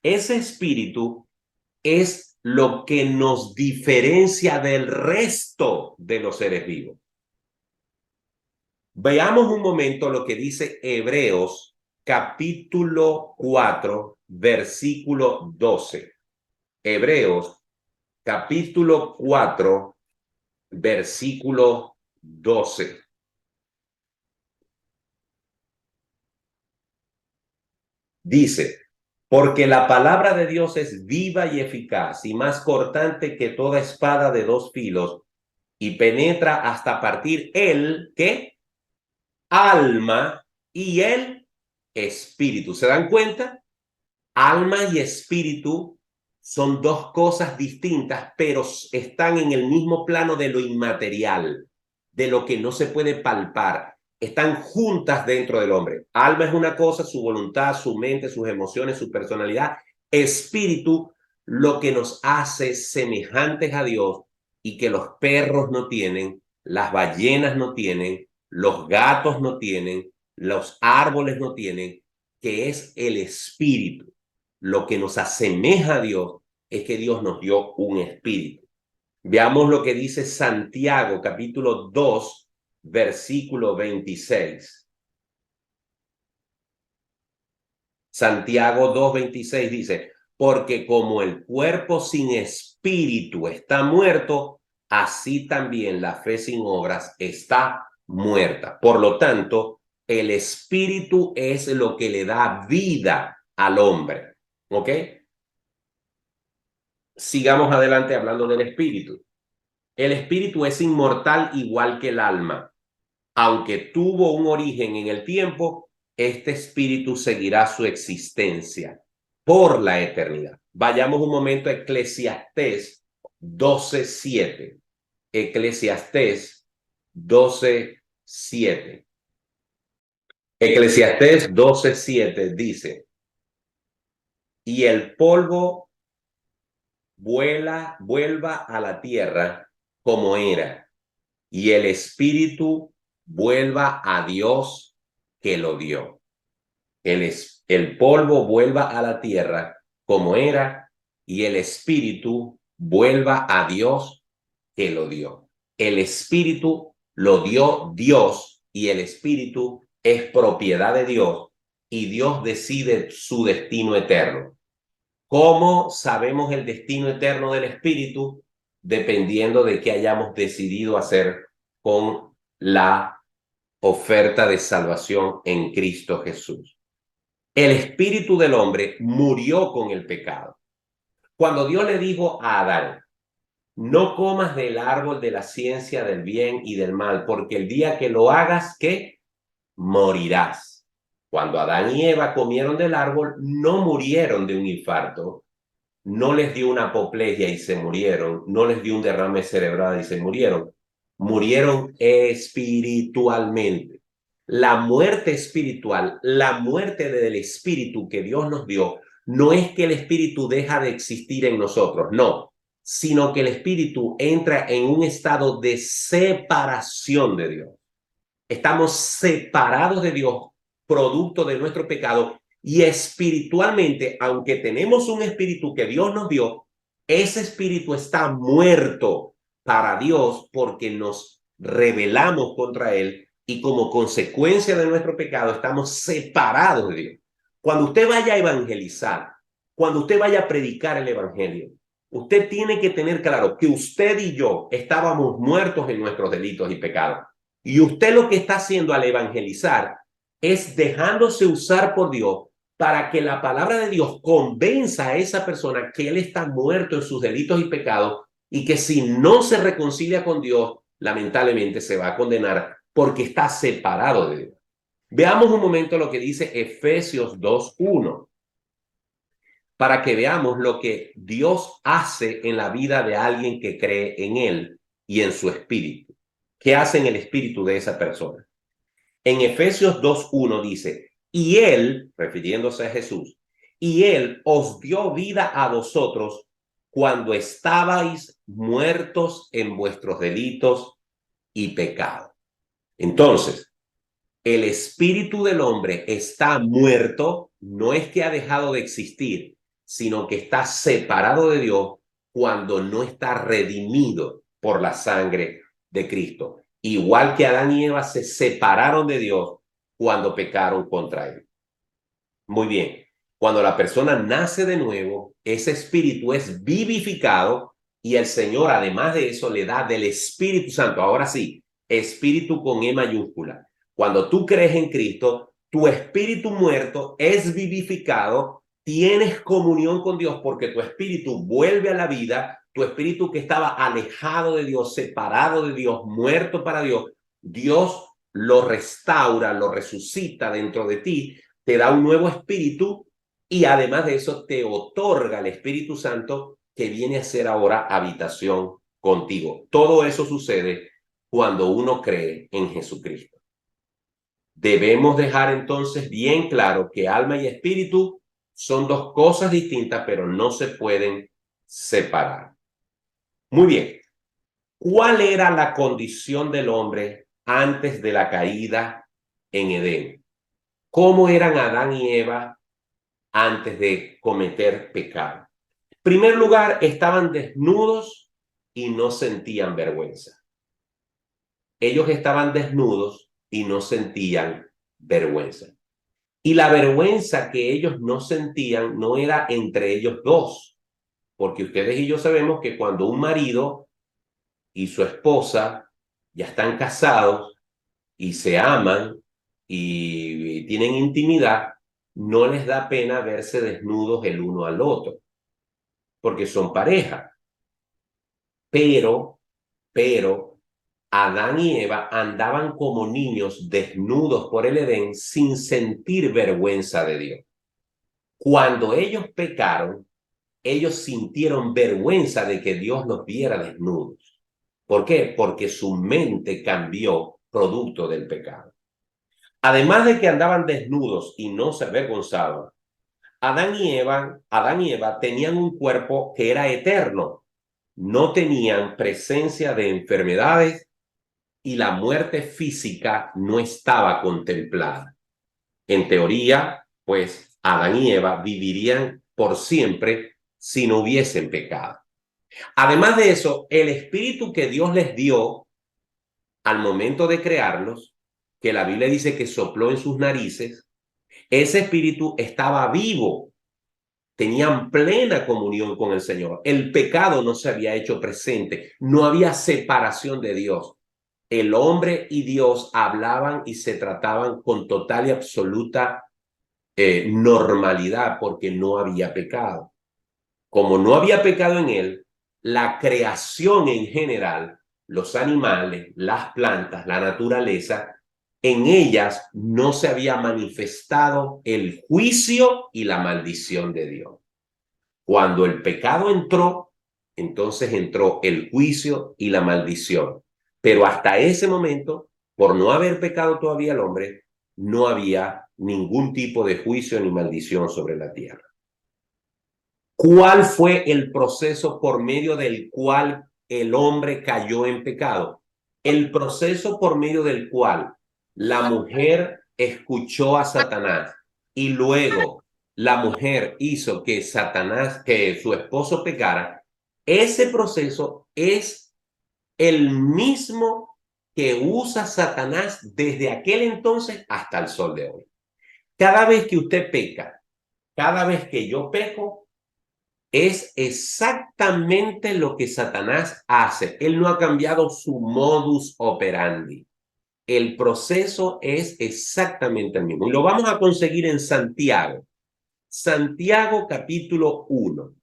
Ese espíritu es lo que nos diferencia del resto de los seres vivos. Veamos un momento lo que dice Hebreos capítulo 4, versículo 12. Hebreos capítulo 4, versículo 12. Dice: porque la palabra de Dios es viva y eficaz y más cortante que toda espada de dos filos y penetra hasta partir el, ¿qué? Alma y el espíritu. ¿Se dan cuenta? Alma y espíritu son dos cosas distintas, pero están en el mismo plano de lo inmaterial, de lo que no se puede palpar. Están juntas dentro del hombre. Alma es una cosa, su voluntad, su mente, sus emociones, su personalidad. Espíritu, lo que nos hace semejantes a Dios y que los perros no tienen, las ballenas no tienen, los gatos no tienen, los árboles no tienen, que es el espíritu. Lo que nos asemeja a Dios es que Dios nos dio un espíritu. Veamos lo que dice Santiago, capítulo 2, versículo 26. Santiago 2:26 dice: porque como el cuerpo sin espíritu está muerto, así también la fe sin obras está muerta. Por lo tanto, el espíritu es lo que le da vida al hombre. ¿Ok? Sigamos adelante hablando del espíritu. El espíritu es inmortal igual que el alma. Aunque tuvo un origen en el tiempo, este espíritu seguirá su existencia por la eternidad. Vayamos un momento a Eclesiastés 12:7. Eclesiastés 12:7. Eclesiastés 12:7 dice: y el polvo vuelva a la tierra como era, y el espíritu vuelva a Dios que lo dio. El polvo vuelva a la tierra como era y el espíritu vuelva a Dios que lo dio. El espíritu lo dio Dios y el espíritu es propiedad de Dios y Dios decide su destino eterno. ¿Cómo sabemos el destino eterno del espíritu? Dependiendo de qué hayamos decidido hacer con la oferta de salvación en Cristo Jesús. El espíritu del hombre murió con el pecado. Cuando Dios le dijo a Adán, no comas del árbol de la ciencia del bien y del mal, porque el día que lo hagas, ¿qué? Morirás. Cuando Adán y Eva comieron del árbol, no murieron de un infarto, no les dio una apoplejía y se murieron, no les dio un derrame cerebral y se murieron. Murieron espiritualmente. La muerte espiritual, la muerte del espíritu que Dios nos dio, no es que el espíritu deja de existir en nosotros, no, sino que el espíritu entra en un estado de separación de Dios. Estamos separados de Dios, producto de nuestro pecado, y espiritualmente, aunque tenemos un espíritu que Dios nos dio, ese espíritu está muerto para Dios porque nos rebelamos contra Él y como consecuencia de nuestro pecado estamos separados de Dios. Cuando usted vaya a evangelizar, cuando usted vaya a predicar el evangelio, usted tiene que tener claro que usted y yo estábamos muertos en nuestros delitos y pecados. Y usted lo que está haciendo al evangelizar es dejándose usar por Dios para que la palabra de Dios convenza a esa persona que él está muerto en sus delitos y pecados y que si no se reconcilia con Dios, lamentablemente se va a condenar porque está separado de Dios. Veamos un momento lo que dice Efesios 2:1 para que veamos lo que Dios hace en la vida de alguien que cree en Él y en su espíritu. ¿Qué hace en el espíritu de esa persona? En Efesios 2:1 dice, y Él, refiriéndose a Jesús, y Él os dio vida a vosotros cuando estabais muertos en vuestros delitos y pecados. Entonces, el espíritu del hombre está muerto, no es que ha dejado de existir, sino que está separado de Dios cuando no está redimido por la sangre de Cristo. Igual que Adán y Eva se separaron de Dios cuando pecaron contra Él. Muy bien, cuando la persona nace de nuevo, ese espíritu es vivificado y el Señor, además de eso, le da del Espíritu Santo. Ahora sí, espíritu con E mayúscula. Cuando tú crees en Cristo, tu espíritu muerto es vivificado, tienes comunión con Dios porque tu espíritu vuelve a la vida, tu espíritu que estaba alejado de Dios, separado de Dios, muerto para Dios, Dios lo restaura, lo resucita dentro de ti, te da un nuevo espíritu y además de eso te otorga el Espíritu Santo que viene a ser ahora habitación contigo. Todo eso sucede cuando uno cree en Jesucristo. Debemos dejar entonces bien claro que alma y espíritu son dos cosas distintas, pero no se pueden separar. Muy bien. ¿Cuál era la condición del hombre antes de la caída en Edén? ¿Cómo eran Adán y Eva antes de cometer pecado? En primer lugar, estaban desnudos y no sentían vergüenza. Ellos estaban desnudos y no sentían vergüenza. Y la vergüenza que ellos no sentían no era entre ellos dos, porque ustedes y yo sabemos que cuando un marido y su esposa ya están casados y se aman y tienen intimidad, no les da pena verse desnudos el uno al otro, porque son pareja. Pero Adán y Eva andaban como niños desnudos por el Edén sin sentir vergüenza de Dios. Cuando ellos pecaron, ellos sintieron vergüenza de que Dios los viera desnudos. ¿Por qué? Porque su mente cambió producto del pecado. Además de que andaban desnudos y no se avergonzaban, Adán y Eva tenían un cuerpo que era eterno. No tenían presencia de enfermedades y la muerte física no estaba contemplada. En teoría, pues Adán y Eva vivirían por siempre si no hubiesen pecado. Además de eso, el espíritu que Dios les dio al momento de crearlos, que la Biblia dice que sopló en sus narices, ese espíritu estaba vivo, tenían plena comunión con el Señor. El pecado no se había hecho presente, no había separación de Dios. El hombre y Dios hablaban y se trataban con total y absoluta normalidad porque no había pecado. Como no había pecado en él, la creación en general, los animales, las plantas, la naturaleza, en ellas no se había manifestado el juicio y la maldición de Dios. Cuando el pecado entró, entonces entró el juicio y la maldición. Pero hasta ese momento, por no haber pecado todavía el hombre, no había ningún tipo de juicio ni maldición sobre la tierra. ¿Cuál fue el proceso por medio del cual el hombre cayó en pecado? El proceso por medio del cual la mujer escuchó a Satanás y luego la mujer hizo que Satanás, que su esposo pecara. Ese proceso es el mismo que usa Satanás desde aquel entonces hasta el sol de hoy. Cada vez que usted peca, cada vez que yo peco, es exactamente lo que Satanás hace. Él no ha cambiado su modus operandi. El proceso es exactamente el mismo. Y lo vamos a conseguir en Santiago. Santiago capítulo 1.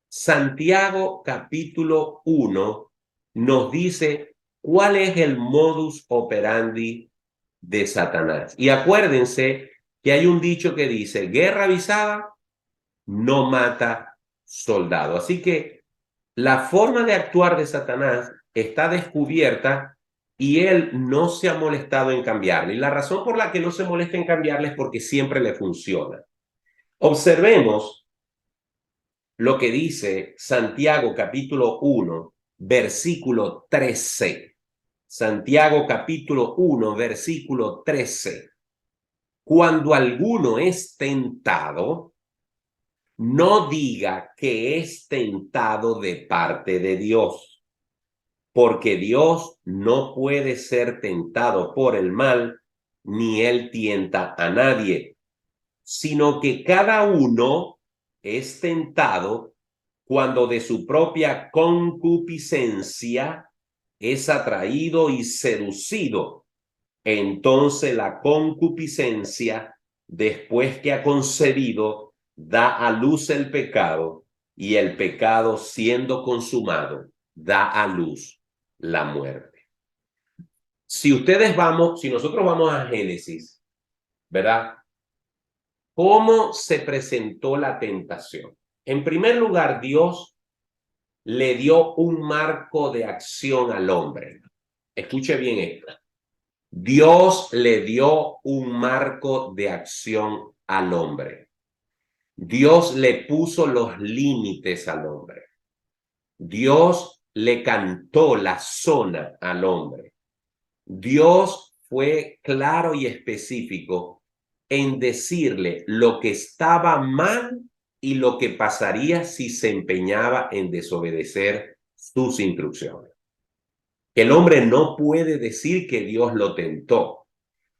Santiago capítulo 1 nos dice cuál es el modus operandi de Satanás. Y acuérdense que hay un dicho que dice, guerra avisada no mata soldado. Así que la forma de actuar de Satanás está descubierta y él no se ha molestado en cambiarla. Y la razón por la que no se molesta en cambiarla es porque siempre le funciona. Observemos lo que dice Santiago capítulo 1, versículo 13. Santiago capítulo 1, versículo 13. Cuando alguno es tentado, no diga que es tentado de parte de Dios, porque Dios no puede ser tentado por el mal, ni él tienta a nadie, sino que cada uno es tentado cuando de su propia concupiscencia es atraído y seducido. Entonces la concupiscencia, después que ha concebido, da a luz el pecado, y el pecado, siendo consumado, da a luz la muerte. Si nosotros vamos a Génesis, ¿verdad? ¿Cómo se presentó la tentación? En primer lugar, Dios le dio un marco de acción al hombre. Escuche bien esto. Dios le dio un marco de acción al hombre. Dios le puso los límites al hombre. Dios le cantó la zona al hombre. Dios fue claro y específico en decirle lo que estaba mal y lo que pasaría si se empeñaba en desobedecer sus instrucciones. El hombre no puede decir que Dios lo tentó.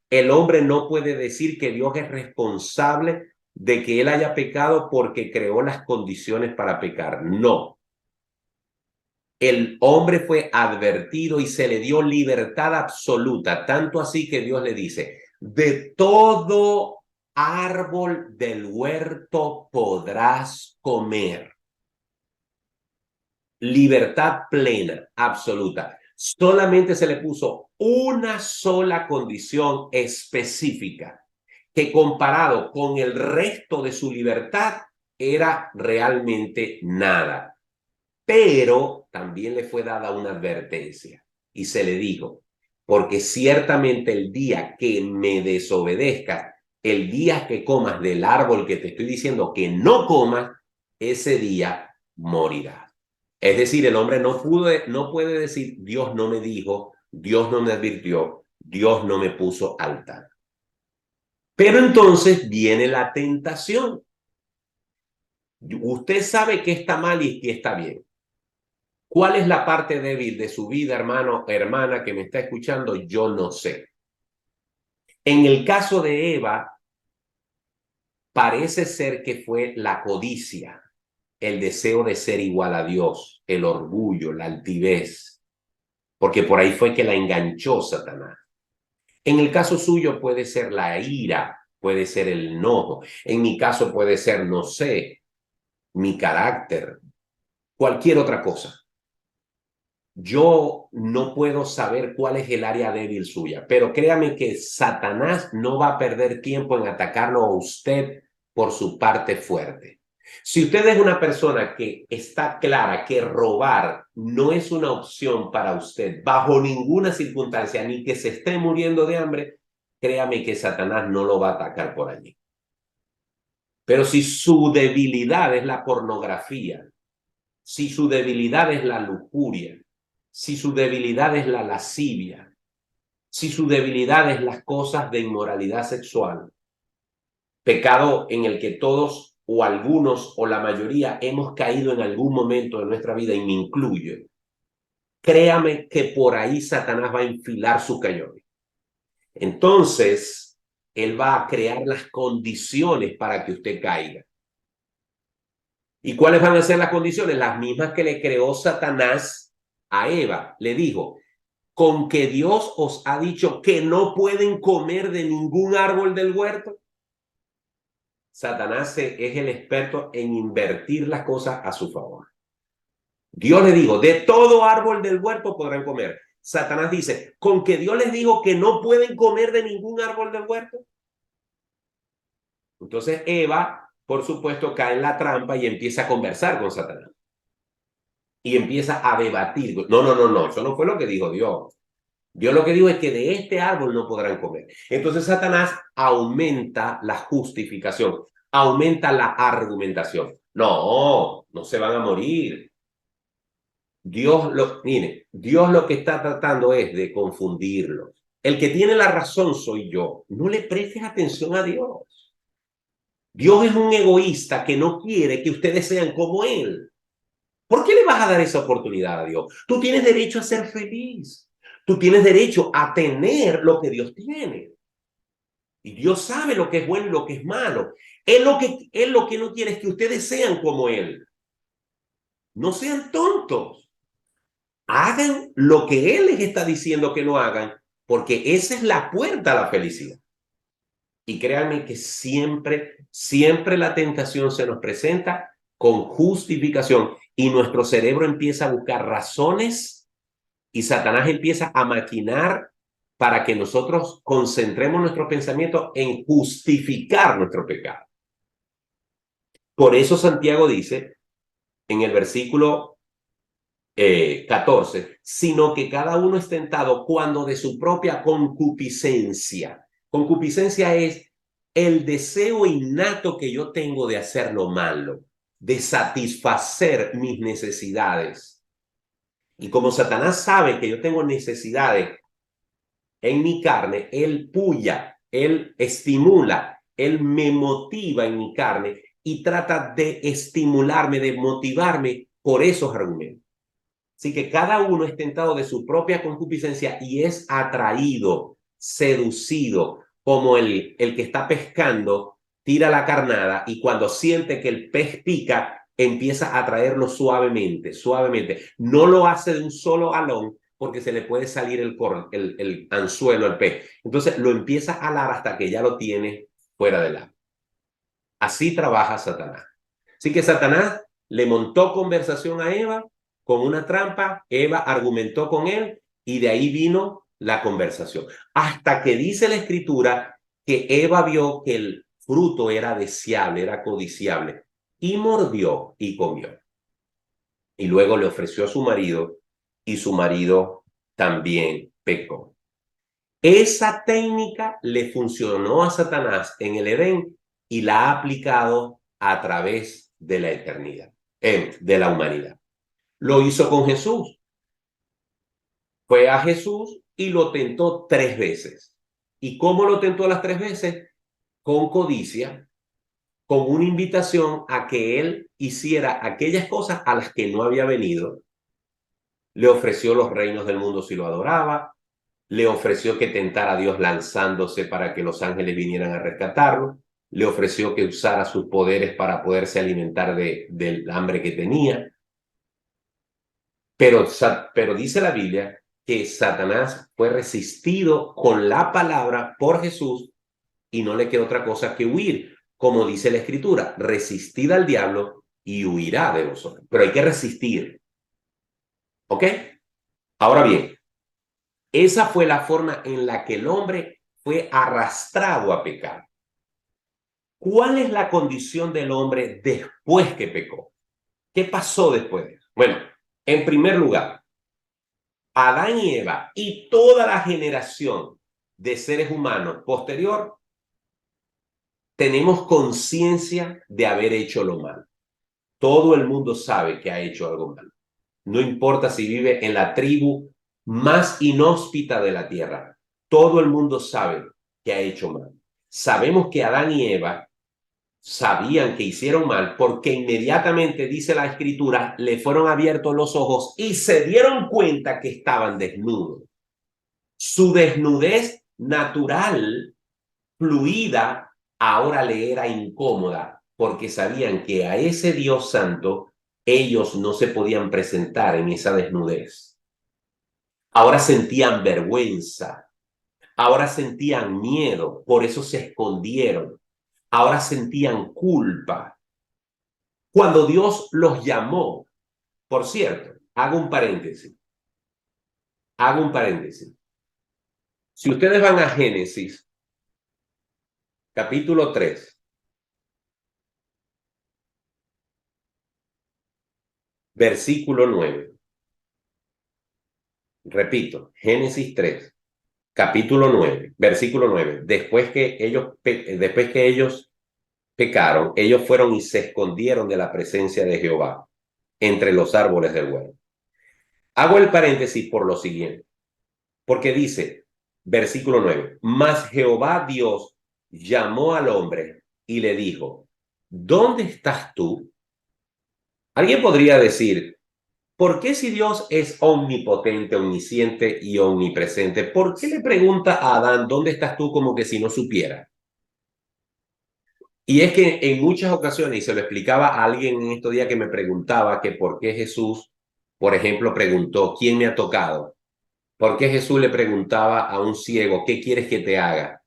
El hombre no puede decir que Dios es responsable de que él haya pecado porque creó las condiciones para pecar. No. El hombre fue advertido y se le dio libertad absoluta, tanto así que Dios le dice, de todo árbol del huerto podrás comer. Libertad plena, absoluta. Solamente se le puso una sola condición específica, que comparado con el resto de su libertad era realmente nada. Pero también le fue dada una advertencia y se le dijo, porque ciertamente el día que me desobedezcas, el día que comas del árbol que te estoy diciendo que no comas, ese día morirás. Es decir, el hombre no puede decir, Dios no me dijo Dios no me advirtió, Dios no me puso al tanto. Pero entonces viene la tentación. Usted sabe qué está mal y qué está bien. ¿Cuál es la parte débil de su vida, hermano, hermana, que me está escuchando? Yo no sé. En el caso de Eva, parece ser que fue la codicia, el deseo de ser igual a Dios, el orgullo, la altivez, porque por ahí fue que la enganchó Satanás. En el caso suyo puede ser la ira, puede ser el enojo. En mi caso puede ser, no sé, mi carácter, cualquier otra cosa. Yo no puedo saber cuál es el área débil suya, pero créame que Satanás no va a perder tiempo en atacarlo a usted por su parte fuerte. Si usted es una persona que está clara que robar no es una opción para usted bajo ninguna circunstancia, ni que se esté muriendo de hambre, créame que Satanás no lo va a atacar por allí. Pero si su debilidad es la pornografía, si su debilidad es la lujuria, si su debilidad es la lascivia, si su debilidad es las cosas de inmoralidad sexual, pecado en el que todos o algunos o la mayoría hemos caído en algún momento de nuestra vida, y me incluyo, créame que por ahí Satanás va a enfilar su cañón. Entonces, él va a crear las condiciones para que usted caiga. ¿Y cuáles van a ser las condiciones? Las mismas que le creó Satanás a Eva. Le dijo, con que Dios os ha dicho que no pueden comer de ningún árbol del huerto. Satanás es el experto en invertir las cosas a su favor. Dios le dijo, de todo árbol del huerto podrán comer. Satanás dice, con que Dios les dijo que no pueden comer de ningún árbol del huerto. Entonces Eva, por supuesto, cae en la trampa y empieza a conversar con Satanás. Y empieza a debatir. No, eso no fue lo que dijo Dios. Dios lo que dijo es que de este árbol no podrán comer. Entonces Satanás aumenta la justificación, aumenta la argumentación. No se van a morir. Dios lo que está tratando es de confundirlos. El que tiene la razón soy yo. No le prestes atención a Dios. Dios es un egoísta que no quiere que ustedes sean como Él. ¿Por qué le vas a dar esa oportunidad a Dios? Tú tienes derecho a ser feliz. Tú tienes derecho a tener lo que Dios tiene. Y Dios sabe lo que es bueno y lo que es malo. Él lo que no quiere es que ustedes sean como Él. No sean tontos. Hagan lo que Él les está diciendo que no hagan, porque esa es la puerta a la felicidad. Y créanme que siempre la tentación se nos presenta con justificación y nuestro cerebro empieza a buscar razones y Satanás empieza a maquinar para que nosotros concentremos nuestro pensamiento en justificar nuestro pecado. Por eso Santiago dice en el versículo 14, sino que cada uno es tentado cuando de su propia concupiscencia. Concupiscencia es el deseo innato que yo tengo de hacer lo malo, de satisfacer mis necesidades. Y como Satanás sabe que yo tengo necesidades en mi carne, él puya, él estimula, él me motiva en mi carne y trata de estimularme, de motivarme por esos argumentos. Así que cada uno es tentado de su propia concupiscencia y es atraído, seducido, como el que está pescando, tira la carnada y cuando siente que el pez pica, empieza a traerlo suavemente, suavemente. No lo hace de un solo alón porque se le puede salir el anzuelo al pez. Entonces lo empieza a alar hasta que ya lo tiene fuera del agua. Así trabaja Satanás. Así que Satanás le montó conversación a Eva con una trampa, Eva argumentó con él y de ahí vino la conversación. Hasta que dice la escritura que Eva vio que el fruto era deseable, era codiciable y mordió y comió. Y luego le ofreció a su marido y su marido también pecó. Esa técnica le funcionó a Satanás en el Edén y la ha aplicado a través de la eternidad, de la humanidad. Lo hizo con Jesús. Fue a Jesús y lo tentó 3 veces. ¿Y cómo lo tentó las 3 veces? Con codicia, con una invitación a que él hiciera aquellas cosas a las que no había venido. Le ofreció los reinos del mundo si lo adoraba, le ofreció que tentara a Dios lanzándose para que los ángeles vinieran a rescatarlo, le ofreció que usara sus poderes para poderse alimentar del hambre que tenía. Pero dice la Biblia que Satanás fue resistido con la palabra por Jesús y no le queda otra cosa que huir. Como dice la Escritura, resistid al diablo y huirá de vosotros. Pero hay que resistir. ¿Ok? Ahora bien, esa fue la forma en la que el hombre fue arrastrado a pecar. ¿Cuál es la condición del hombre después que pecó? ¿Qué pasó después de eso? Bueno, en primer lugar, Adán y Eva y toda la generación de seres humanos posterior, tenemos conciencia de haber hecho lo malo. Todo el mundo sabe que ha hecho algo malo. No importa si vive en la tribu más inhóspita de la tierra. Todo el mundo sabe que ha hecho mal. Sabemos que Adán y Eva sabían que hicieron mal porque inmediatamente, dice la Escritura, le fueron abiertos los ojos y se dieron cuenta que estaban desnudos. Su desnudez natural, fluida, ahora le era incómoda porque sabían que a ese Dios santo ellos no se podían presentar en esa desnudez. Ahora sentían vergüenza, ahora sentían miedo, por eso se escondieron. Ahora sentían culpa. Cuando Dios los llamó, por cierto, hago un paréntesis. Si ustedes van a Génesis, capítulo 3, versículo 9. Repito, Génesis 3, capítulo 9, versículo 9. Después que ellos pecaron, ellos fueron y se escondieron de la presencia de Jehová entre los árboles del huerto. Hago el paréntesis por lo siguiente, porque dice, versículo 9, mas Jehová Dios llamó al hombre y le dijo, ¿dónde estás tú? Alguien podría decir, ¿por qué si Dios es omnipotente, omnisciente y omnipresente, por qué le pregunta a Adán, ¿dónde estás tú? Como que si no supiera. Y es que en muchas ocasiones, y se lo explicaba a alguien en estos días que me preguntaba que por qué Jesús, por ejemplo, preguntó, ¿quién me ha tocado? ¿Por qué Jesús le preguntaba a un ciego, ¿qué quieres que te haga?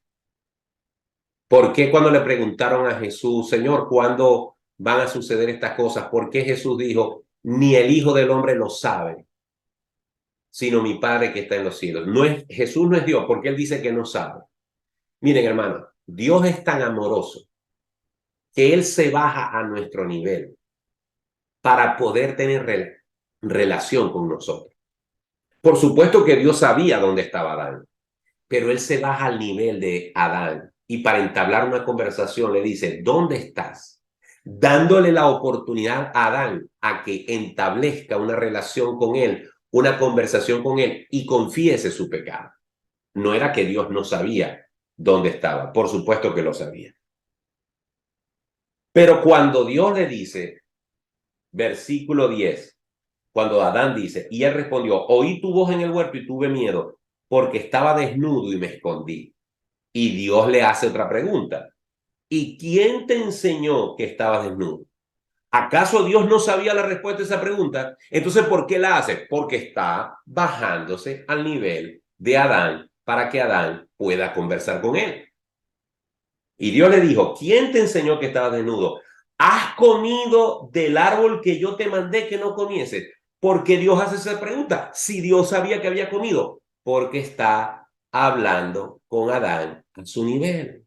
¿Por qué cuando le preguntaron a Jesús, Señor, ¿cuándo van a suceder estas cosas? ¿Por qué Jesús dijo, ni el Hijo del Hombre lo sabe, sino mi Padre que está en los cielos? Jesús no es Dios, porque Él dice que no sabe. Miren, hermanos, Dios es tan amoroso que Él se baja a nuestro nivel para poder tener relación con nosotros. Por supuesto que Dios sabía dónde estaba Adán, pero Él se baja al nivel de Adán y para entablar una conversación le dice, ¿dónde estás? Dándole la oportunidad a Adán a que establezca una relación con Él, una conversación con Él y confiese su pecado. No era que Dios no sabía dónde estaba, por supuesto que lo sabía. Pero cuando Dios le dice, versículo 10, cuando Adán dice, y él respondió, oí tu voz en el huerto y tuve miedo, porque estaba desnudo y me escondí. Y Dios le hace otra pregunta, ¿y quién te enseñó que estabas desnudo? ¿Acaso Dios no sabía la respuesta a esa pregunta? Entonces, ¿por qué la hace? Porque está bajándose al nivel de Adán para que Adán pueda conversar con él. Y Dios le dijo, ¿quién te enseñó que estabas desnudo? ¿Has comido del árbol que yo te mandé que no comieses? ¿Por qué Dios hace esa pregunta? Si Dios sabía que había comido, porque está hablando con Adán a su nivel.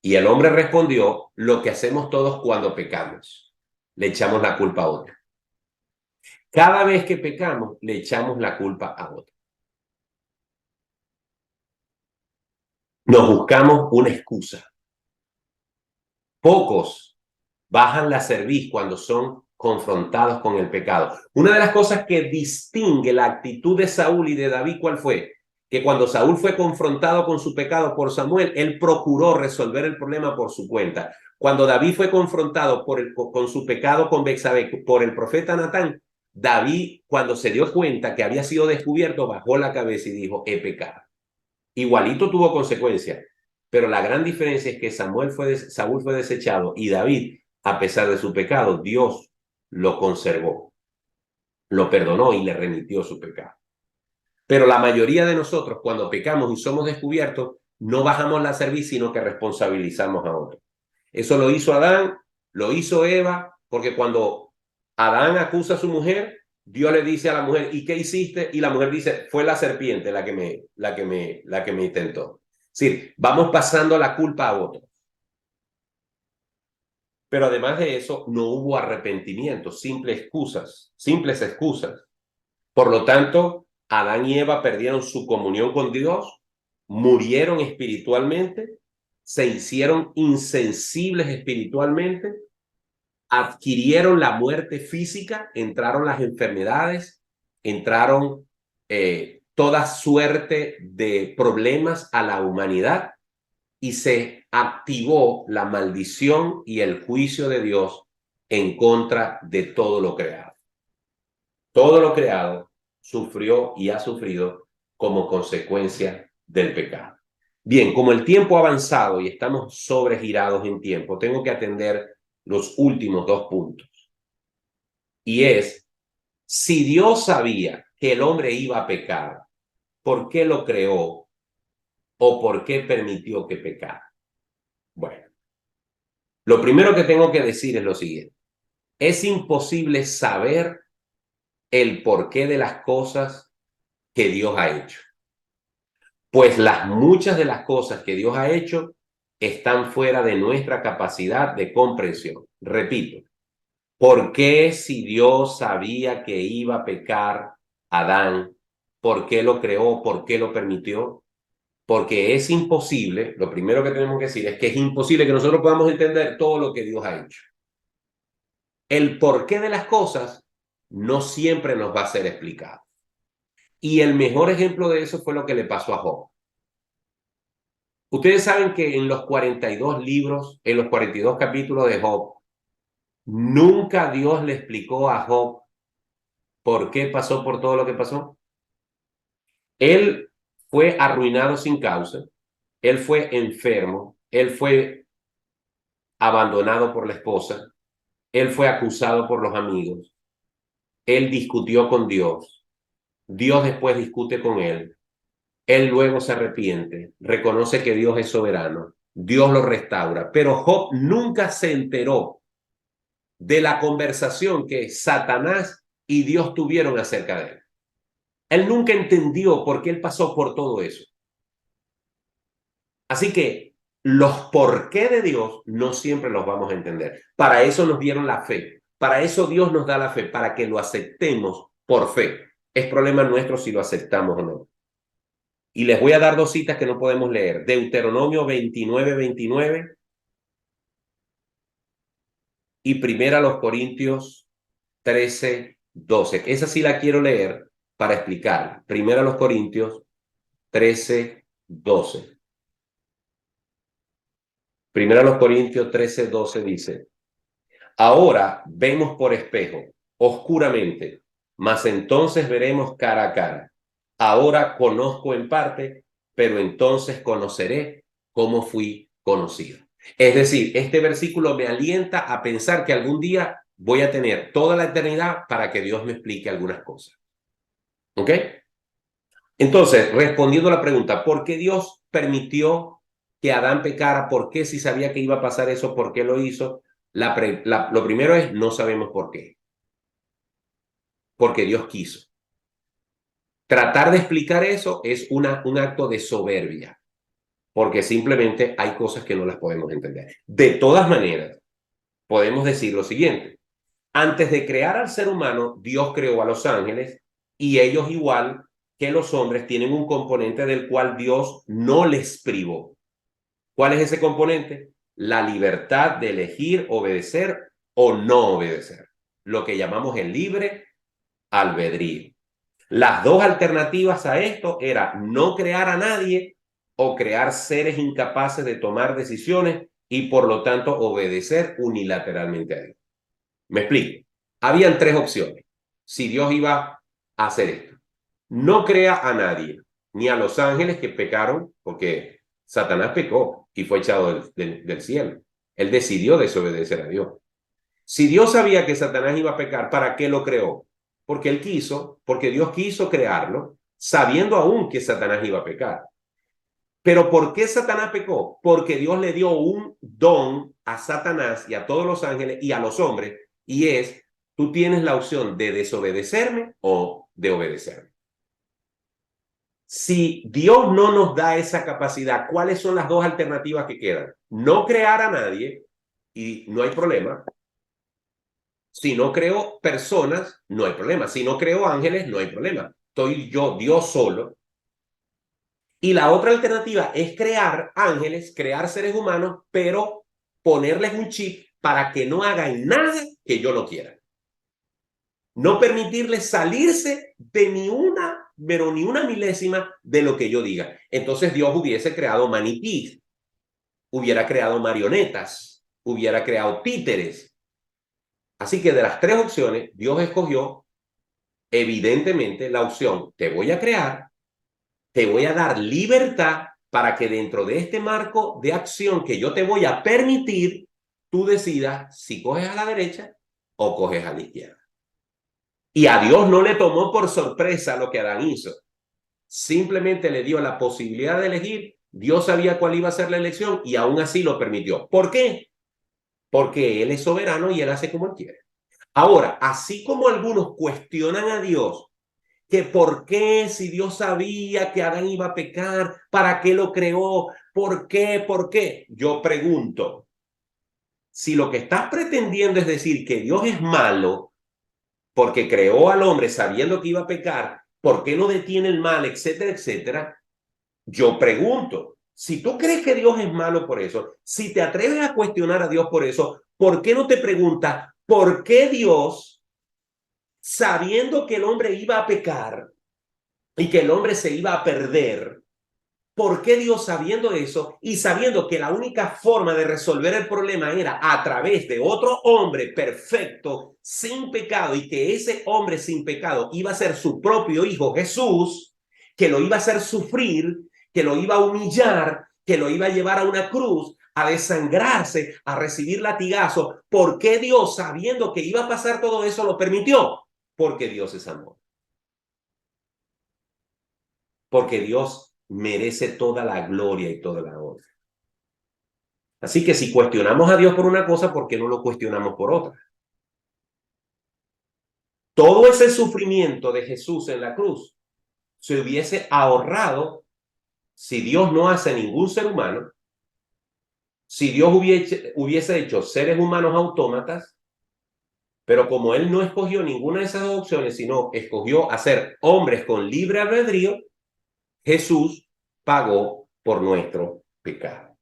Y el hombre respondió lo que hacemos todos cuando pecamos. Le echamos la culpa a otro. Cada vez que pecamos, le echamos la culpa a otro. Nos buscamos una excusa. Pocos bajan la cerviz cuando son confrontados con el pecado. Una de las cosas que distingue la actitud de Saúl y de David, ¿cuál fue? que cuando Saúl fue confrontado con su pecado por Samuel, él procuró resolver el problema por su cuenta. Cuando David fue confrontado con su pecado con Betsabé por el profeta Natán, David, cuando se dio cuenta que había sido descubierto, bajó la cabeza y dijo, he pecado. Igualito tuvo consecuencias, pero la gran diferencia es que Saúl fue desechado y David, a pesar de su pecado, Dios lo conservó, lo perdonó y le remitió su pecado. Pero la mayoría de nosotros, cuando pecamos y somos descubiertos, no bajamos la cerviz, sino que responsabilizamos a otros. Eso lo hizo Adán, lo hizo Eva, porque cuando Adán acusa a su mujer, Dios le dice a la mujer, ¿y qué hiciste? Y la mujer dice, fue la serpiente la que me intentó. Es decir, vamos pasando la culpa a otros. Pero además de eso, no hubo arrepentimiento, simples excusas. Por lo tanto, Adán y Eva perdieron su comunión con Dios, murieron espiritualmente, se hicieron insensibles espiritualmente, adquirieron la muerte física, entraron las enfermedades, entraron toda suerte de problemas a la humanidad y se activó la maldición y el juicio de Dios en contra de todo lo creado. Todo lo creado sufrió y ha sufrido como consecuencia del pecado. Bien, como el tiempo ha avanzado y estamos sobregirados en tiempo, tengo que atender los últimos dos puntos. Y es, si Dios sabía que el hombre iba a pecar, ¿por qué lo creó o por qué permitió que pecara? Bueno, lo primero que tengo que decir es lo siguiente. Es imposible saber el porqué de las cosas que Dios ha hecho. Pues muchas de las cosas que Dios ha hecho están fuera de nuestra capacidad de comprensión. Repito, ¿por qué si Dios sabía que iba a pecar Adán, por qué lo creó, por qué lo permitió? Porque es imposible, lo primero que tenemos que decir es que es imposible que nosotros podamos entender todo lo que Dios ha hecho. El porqué de las cosas no siempre nos va a ser explicado. Y el mejor ejemplo de eso fue lo que le pasó a Job. Ustedes saben que en los 42 libros, en los 42 capítulos de Job, nunca Dios le explicó a Job por qué pasó por todo lo que pasó. Él fue arruinado sin causa, él fue enfermo, él fue abandonado por la esposa, él fue acusado por los amigos, él discutió con Dios, Dios después discute con él luego se arrepiente, reconoce que Dios es soberano, Dios lo restaura, pero Job nunca se enteró de la conversación que Satanás y Dios tuvieron acerca de él. Él nunca entendió por qué él pasó por todo eso. Así que los por qué de Dios no siempre los vamos a entender. Para eso nos dieron la fe. Para eso Dios nos da la fe, para que lo aceptemos por fe. Es problema nuestro si lo aceptamos o no. Y les voy a dar dos citas que no podemos leer. Deuteronomio 29:29 y Primera los Corintios 13:12. Esa sí la quiero leer para explicar. Primera los Corintios 13:12. Primera los Corintios 13:12 dice: ahora vemos por espejo, oscuramente, mas entonces veremos cara a cara. Ahora conozco en parte, pero entonces conoceré cómo fui conocido. Es decir, este versículo me alienta a pensar que algún día voy a tener toda la eternidad para que Dios me explique algunas cosas. ¿Ok? Entonces, respondiendo a la pregunta, ¿por qué Dios permitió que Adán pecara? ¿Por qué si sabía que iba a pasar eso? ¿Por qué lo hizo? Lo primero es, no sabemos por qué. Porque Dios quiso. Tratar de explicar eso es un acto de soberbia, porque simplemente hay cosas que no las podemos entender. De todas maneras, podemos decir lo siguiente. Antes de crear al ser humano, Dios creó a los ángeles y ellos, igual que los hombres, tienen un componente del cual Dios no les privó. ¿Cuál es ese componente? La libertad de elegir, obedecer o no obedecer. Lo que llamamos el libre albedrío. Las dos alternativas a esto era no crear a nadie o crear seres incapaces de tomar decisiones y por lo tanto obedecer unilateralmente a Dios. Me explico. Habían tres opciones si Dios iba a hacer esto. No crea a nadie, ni a los ángeles que pecaron, porque Satanás pecó y fue echado del cielo. Él decidió desobedecer a Dios. Si Dios sabía que Satanás iba a pecar, ¿para qué lo creó? Porque él quiso, porque Dios quiso crearlo, sabiendo aún que Satanás iba a pecar. Pero ¿por qué Satanás pecó? Porque Dios le dio un don a Satanás y a todos los ángeles y a los hombres, y es, tú tienes la opción de desobedecerme o de obedecerme. Si Dios no nos da esa capacidad, ¿cuáles son las dos alternativas que quedan? No crear a nadie y no hay problema. Si no creo personas, no hay problema. Si no creo ángeles, no hay problema. Estoy yo, Dios solo. Y la otra alternativa es crear ángeles, crear seres humanos, pero ponerles un chip para que no hagan nada que yo no quiera. No permitirles salirse de ni una milésima de lo que yo diga. Entonces Dios hubiese creado manitís, hubiera creado marionetas, hubiera creado títeres. Así que de las tres opciones, Dios escogió evidentemente la opción, te voy a crear, te voy a dar libertad para que dentro de este marco de acción que yo te voy a permitir, tú decidas si coges a la derecha o coges a la izquierda. Y a Dios no le tomó por sorpresa lo que Adán hizo. Simplemente le dio la posibilidad de elegir. Dios sabía cuál iba a ser la elección y aún así lo permitió. ¿Por qué? Porque Él es soberano y Él hace como Él quiere. Ahora, así como algunos cuestionan a Dios, que por qué si Dios sabía que Adán iba a pecar, ¿para qué lo creó? ¿Por qué? ¿Por qué? Yo pregunto, si lo que estás pretendiendo es decir que Dios es malo porque creó al hombre sabiendo que iba a pecar, ¿por qué no detiene el mal, etcétera, etcétera? Yo pregunto, si tú crees que Dios es malo por eso, si te atreves a cuestionar a Dios por eso, ¿por qué no te preguntas por qué Dios, sabiendo que el hombre iba a pecar y que el hombre se iba a perder, por qué Dios, sabiendo eso y sabiendo que la única forma de resolver el problema era a través de otro hombre perfecto, sin pecado, y que ese hombre sin pecado iba a ser su propio hijo Jesús, que lo iba a hacer sufrir, que lo iba a humillar, que lo iba a llevar a una cruz, a desangrarse, a recibir latigazos? ¿Por qué Dios, sabiendo que iba a pasar todo eso, lo permitió? Porque Dios es amor. Porque Dios merece toda la gloria y toda la honra. Así que si cuestionamos a Dios por una cosa, ¿por qué no lo cuestionamos por otra? Todo ese sufrimiento de Jesús en la cruz se hubiese ahorrado si Dios no hace ningún ser humano, si Dios hubiese hecho seres humanos autómatas, pero como Él no escogió ninguna de esas dos opciones, sino escogió hacer hombres con libre albedrío, Jesús pagó por nuestro pecado.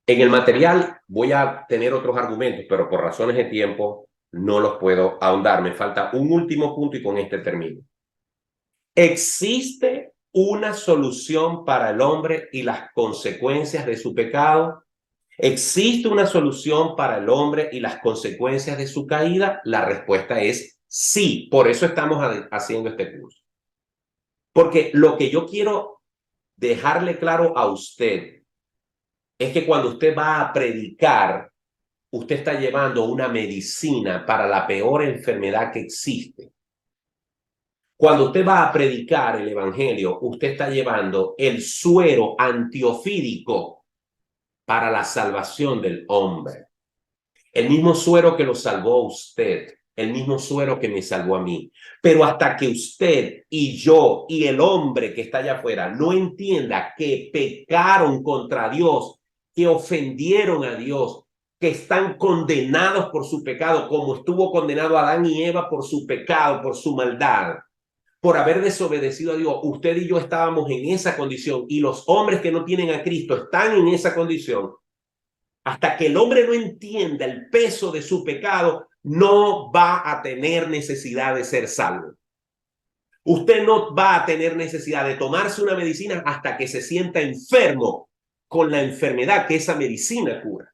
En el material voy a tener otros argumentos, pero por razones de tiempo no los puedo ahondar. Me falta un último punto y con este termino. ¿Existe una solución para el hombre y las consecuencias de su pecado? ¿Existe una solución para el hombre y las consecuencias de su caída? La respuesta es sí. Por eso estamos haciendo este curso. Porque lo que yo quiero dejarle claro a usted es que cuando usted va a predicar, usted está llevando una medicina para la peor enfermedad que existe. Cuando usted va a predicar el evangelio, usted está llevando el suero antiofídico para la salvación del hombre. El mismo suero que lo salvó a usted, el mismo suero que me salvó a mí. Pero hasta que usted y yo y el hombre que está allá afuera no entienda que pecaron contra Dios, que ofendieron a Dios, que están condenados por su pecado, como estuvo condenado Adán y Eva por su pecado, por su maldad, por haber desobedecido a Dios. Usted y yo estábamos en esa condición y los hombres que no tienen a Cristo están en esa condición. Hasta que el hombre no entienda el peso de su pecado, no va a tener necesidad de ser salvo. Usted no va a tener necesidad de tomarse una medicina hasta que se sienta enfermo con la enfermedad que esa medicina cura.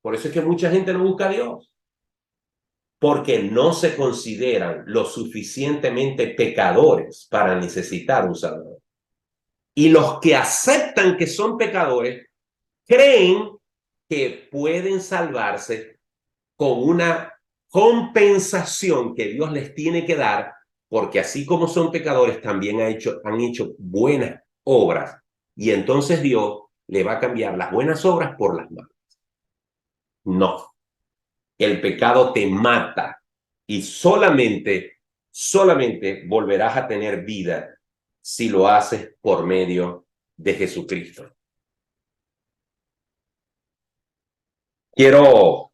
Por eso es que mucha gente no busca a Dios, porque no se consideran lo suficientemente pecadores para necesitar un Salvador. Y los que aceptan que son pecadores creen que pueden salvarse con una compensación que Dios les tiene que dar, porque así como son pecadores, también han hecho buenas obras. Y entonces Dios le va a cambiar las buenas obras por las malas. No. El pecado te mata y solamente volverás a tener vida si lo haces por medio de Jesucristo. Quiero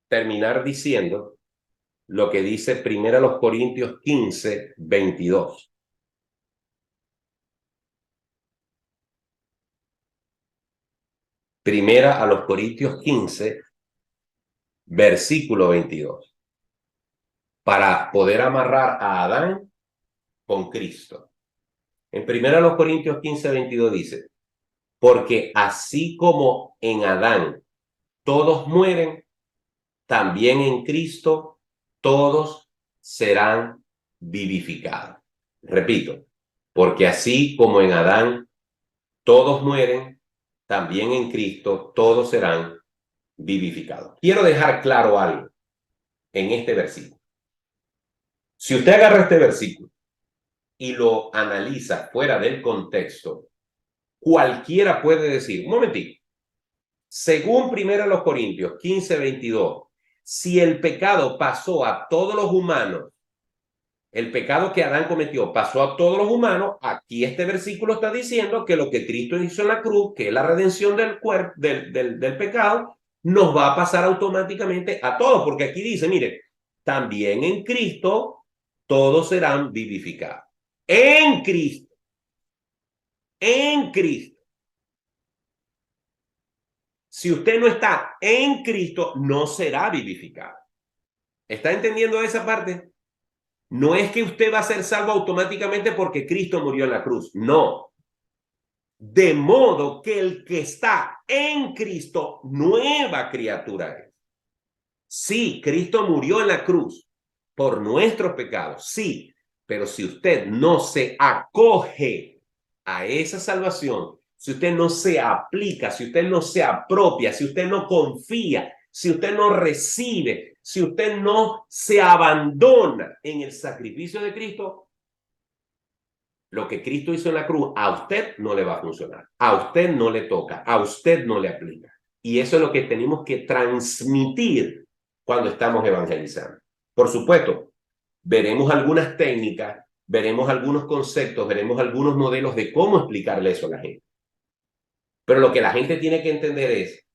terminar diciendo lo que dice 1 Corintios 15, 22. Primera a los Corintios 15, versículo 22. Para poder amarrar a Adán con Cristo. En 1 Corintios 15, 22 dice, porque así como en Adán todos mueren, también en Cristo todos serán vivificados. Repito, porque así como en Adán todos mueren, también en Cristo todos serán vivificados. Quiero dejar claro algo en este versículo. Si usted agarra este versículo y lo analiza fuera del contexto, cualquiera puede decir, un momentito, según 1 Corintios 15, 22, si el pecado pasó a todos los humanos, el pecado que Adán cometió pasó a todos los humanos, aquí este versículo está diciendo que lo que Cristo hizo en la cruz, que es la redención del cuerpo, del pecado, nos va a pasar automáticamente a todos, porque aquí dice, mire, también en Cristo todos serán vivificados. En Cristo. En Cristo. Si usted no está en Cristo, no será vivificado. ¿Está entendiendo esa parte? No es que usted va a ser salvo automáticamente porque Cristo murió en la cruz. No. De modo que el que está en Cristo, nueva criatura es. Sí, Cristo murió en la cruz por nuestros pecados. Sí, pero si usted no se acoge a esa salvación, si usted no se aplica, si usted no se apropia, si usted no confía, si usted no recibe, si usted no se abandona en el sacrificio de Cristo, lo que Cristo hizo en la cruz a usted no le va a funcionar, a usted no le toca, a usted no le aplica. Y eso es lo que tenemos que transmitir cuando estamos evangelizando. Por supuesto, veremos algunas técnicas, veremos algunos conceptos, veremos algunos modelos de cómo explicarle eso a la gente. Pero lo que la gente tiene que entender es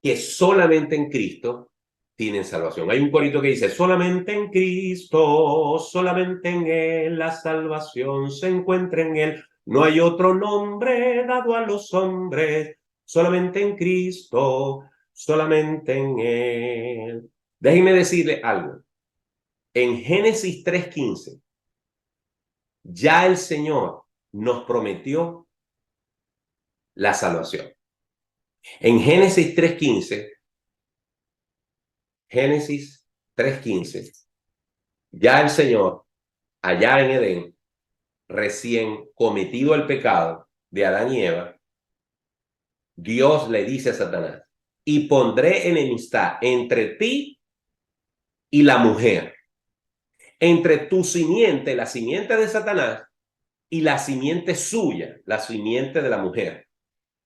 que solamente en Cristo tienen salvación. Hay un corito que dice, solamente en Cristo, solamente en Él, la salvación se encuentra en Él. No hay otro nombre dado a los hombres, solamente en Cristo, solamente en Él. Déjenme decirle algo. En Génesis 3:15, ya el Señor nos prometió la salvación. En Génesis 3:15, ya el Señor, allá en Edén, recién cometido el pecado de Adán y Eva, Dios le dice a Satanás, y pondré enemistad entre ti y la mujer, entre tu simiente, la simiente de Satanás, y la simiente suya, la simiente de la mujer.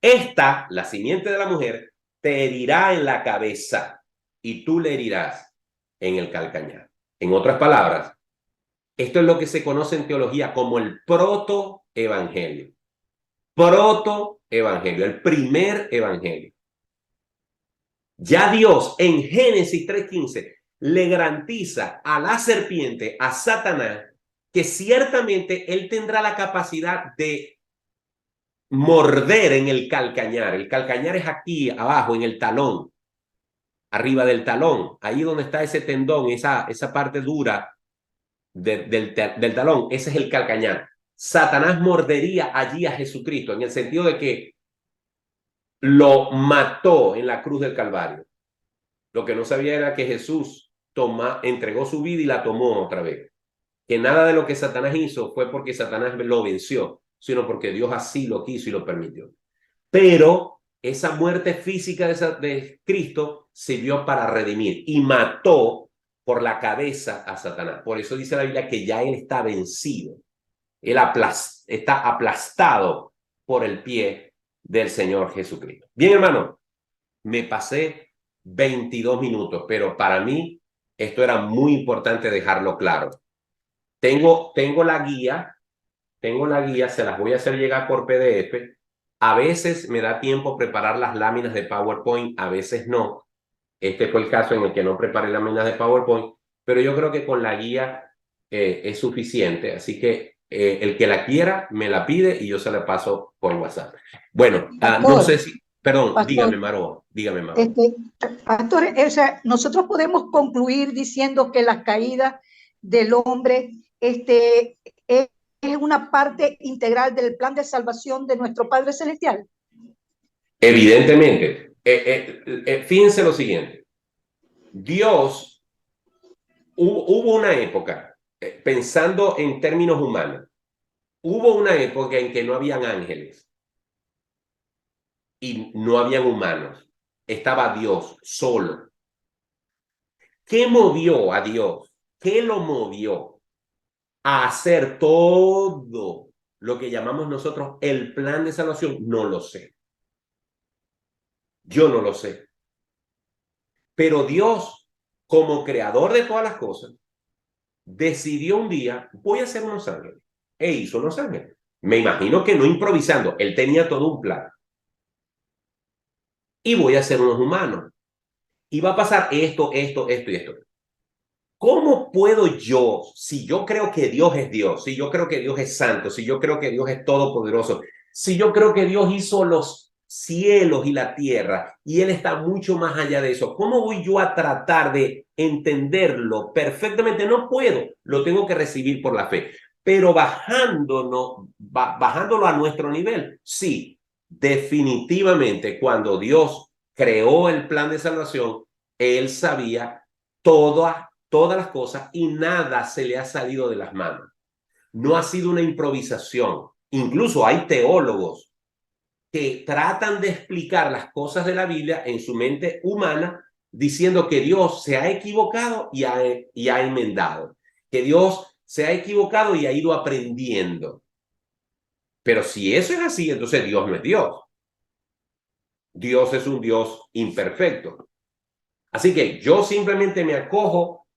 Esta, la simiente de la mujer, te herirá en la cabeza y tú le herirás en el calcañar. En otras palabras, esto es lo que se conoce en teología como el protoevangelio. Protoevangelio, el primer evangelio. Ya Dios en Génesis 3:15 le garantiza a la serpiente, a Satanás, que ciertamente él tendrá la capacidad de morder en el calcañar. El calcañar es aquí abajo, en el talón. arriba del talón, ahí donde está ese tendón, esa parte dura del talón, ese es el calcañar. Satanás mordería allí a Jesucristo, en el sentido de que lo mató en la cruz del Calvario. Lo que no sabía era que Jesús entregó su vida y la tomó otra vez. Que nada de lo que Satanás hizo fue porque Satanás lo venció, sino porque Dios así lo quiso y lo permitió. Pero esa muerte física de Cristo sirvió para redimir y mató por la cabeza a Satanás. Por eso dice la Biblia que ya él está vencido. Él está aplastado por el pie del Señor Jesucristo. Bien, hermano, me pasé 22 minutos, pero para mí esto era muy importante dejarlo claro. Tengo la guía, se las voy a hacer llegar por PDF. A veces me da tiempo preparar las láminas de PowerPoint, a veces no. Este fue el caso en el que no preparé láminas de PowerPoint, pero yo creo que con la guía es suficiente. Así que el que la quiera me la pide y yo se la paso por WhatsApp. Bueno, no sé si... Perdón, Pastor, dígame, Maro. Pastor, o sea, nosotros podemos concluir diciendo que la caída del hombre es una parte integral del plan de salvación de nuestro Padre Celestial. Evidentemente. Fíjense lo siguiente. Dios, hubo una época, pensando en términos humanos, hubo una época en que no habían ángeles y no habían humanos. Estaba Dios solo. ¿Qué movió a Dios? ¿Qué lo movió a hacer todo lo que llamamos nosotros el plan de salvación? No lo sé. Yo no lo sé. Pero Dios, como creador de todas las cosas, decidió un día, voy a hacer unos ángeles. E hizo unos ángeles. Me imagino que no improvisando. Él tenía todo un plan. Y voy a hacer unos humanos. Y va a pasar esto y esto. ¿Cómo puedo yo, si yo creo que Dios es Dios, si yo creo que Dios es santo, si yo creo que Dios es todopoderoso, si yo creo que Dios hizo los cielos y la tierra y Él está mucho más allá de eso, ¿cómo voy yo a tratar de entenderlo perfectamente? No puedo, lo tengo que recibir por la fe. Pero bajándolo a nuestro nivel, sí, definitivamente cuando Dios creó el plan de salvación, Él sabía todas las cosas y nada se le ha salido de las manos. No ha sido una improvisación. Incluso hay teólogos que tratan de explicar las cosas de la Biblia en su mente humana diciendo que Dios se ha equivocado y ha enmendado, que Dios se ha equivocado y ha ido aprendiendo. Pero si eso es así, entonces Dios no es Dios. Dios es un Dios imperfecto. Así que yo simplemente me acojo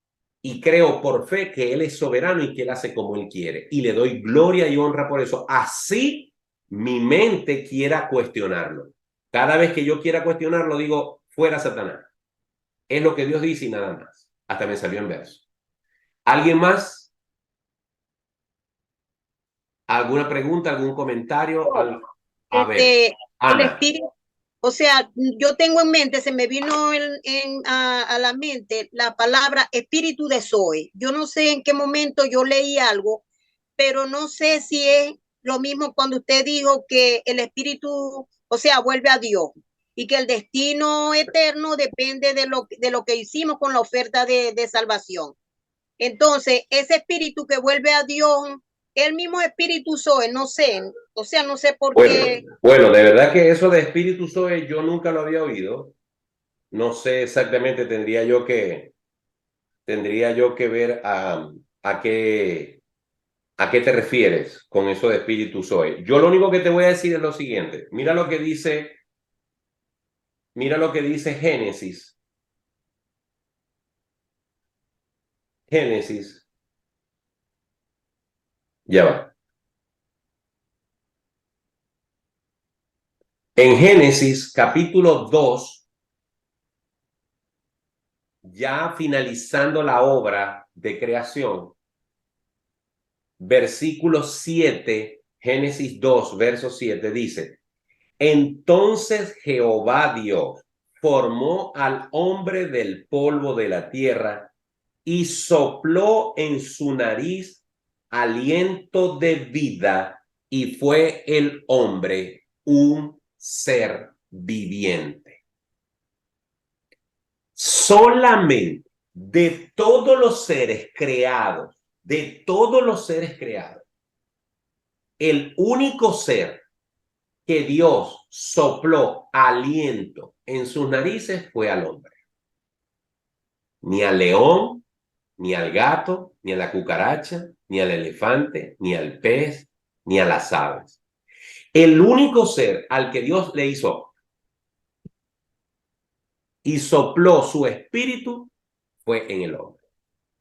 y creo por fe que Él es soberano y que Él hace como Él quiere. Y le doy gloria y honra por eso. Así mi mente quiera cuestionarlo. Cada vez que yo quiera cuestionarlo, digo, fuera Satanás. Es lo que Dios dice y nada más. Hasta me salió en verso. ¿Alguien más? ¿Alguna pregunta, algún comentario? A ver, Ana. El espíritu, o sea, yo tengo en mente, se me vino a la mente la palabra espíritu de Zoe. Yo no sé en qué momento yo leí algo, pero no sé si es lo mismo cuando usted dijo que el espíritu, o sea, vuelve a Dios y que el destino eterno depende de lo que hicimos con la oferta de salvación. Entonces, ese espíritu que vuelve a Dios, el mismo espíritu Zoe, no sé, o sea, no sé por qué. Bueno, de verdad que eso de espíritu Zoe yo nunca lo había oído. No sé exactamente, tendría yo que ver a qué te refieres con eso de espíritu Zoe. Yo lo único que te voy a decir es lo siguiente. Mira lo que dice Génesis. Génesis. Ya va. En Génesis capítulo 2, ya finalizando la obra de creación, versículo 7, Génesis 2, verso 7, dice, entonces Jehová Dios formó al hombre del polvo de la tierra y sopló en su nariz aliento de vida, y fue el hombre un ser viviente. Solamente de todos los seres creados, el único ser que Dios sopló aliento en sus narices fue al hombre. Ni al león, ni al gato, ni a la cucaracha, ni al elefante, ni al pez, ni a las aves. El único ser al que Dios le hizo y sopló su espíritu fue en el hombre.